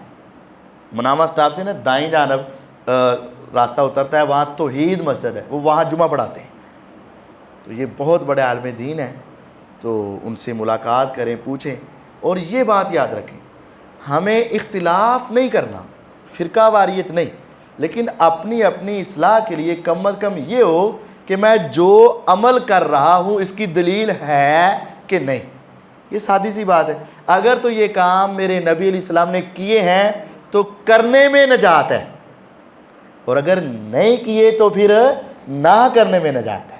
منامہ سٹاپ سے نا دائیں جانب راستہ اترتا ہے، وہاں توحید مسجد ہے، وہ وہاں جمعہ پڑھاتے ہیں. تو یہ بہت بڑے عالم دین ہیں، تو ان سے ملاقات کریں، پوچھیں. اور یہ بات یاد رکھیں، ہمیں اختلاف نہیں کرنا، فرقہ واریت نہیں، لیکن اپنی اصلاح کے لیے کم از کم یہ ہو کہ میں جو عمل کر رہا ہوں اس کی دلیل ہے کہ نہیں. یہ سادی سی بات ہے. اگر تو یہ کام میرے نبی علیہ السلام نے کیے ہیں تو کرنے میں نجات ہے، اور اگر نہیں کیے تو پھر نہ کرنے میں نجات ہے.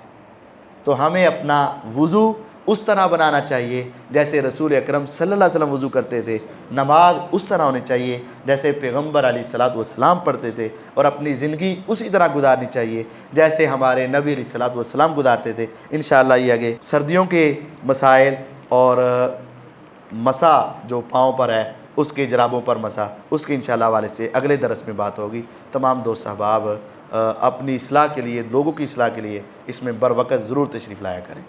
تو ہمیں اپنا وضو اس طرح بنانا چاہیے جیسے رسول اکرم صلی اللہ علیہ وسلم وضو کرتے تھے. نماز اس طرح ہونی چاہیے جیسے پیغمبر علیہ الصلوۃ والسلام پڑھتے تھے، اور اپنی زندگی اسی طرح گزارنی چاہیے جیسے ہمارے نبی علیہ الصلوۃ والسلام گزارتے تھے. انشاءاللہ یہ آگے سردیوں کے مسائل اور مسا جو پاؤں پر ہے اس کے جرابوں پر مسا، اس کے انشاءاللہ حوالے سے اگلے درس میں بات ہوگی. تمام دوست احباب اپنی اصلاح کے لیے، لوگوں کی اصلاح کے لیے اس میں بر وقت ضرور تشریف لایا کریں.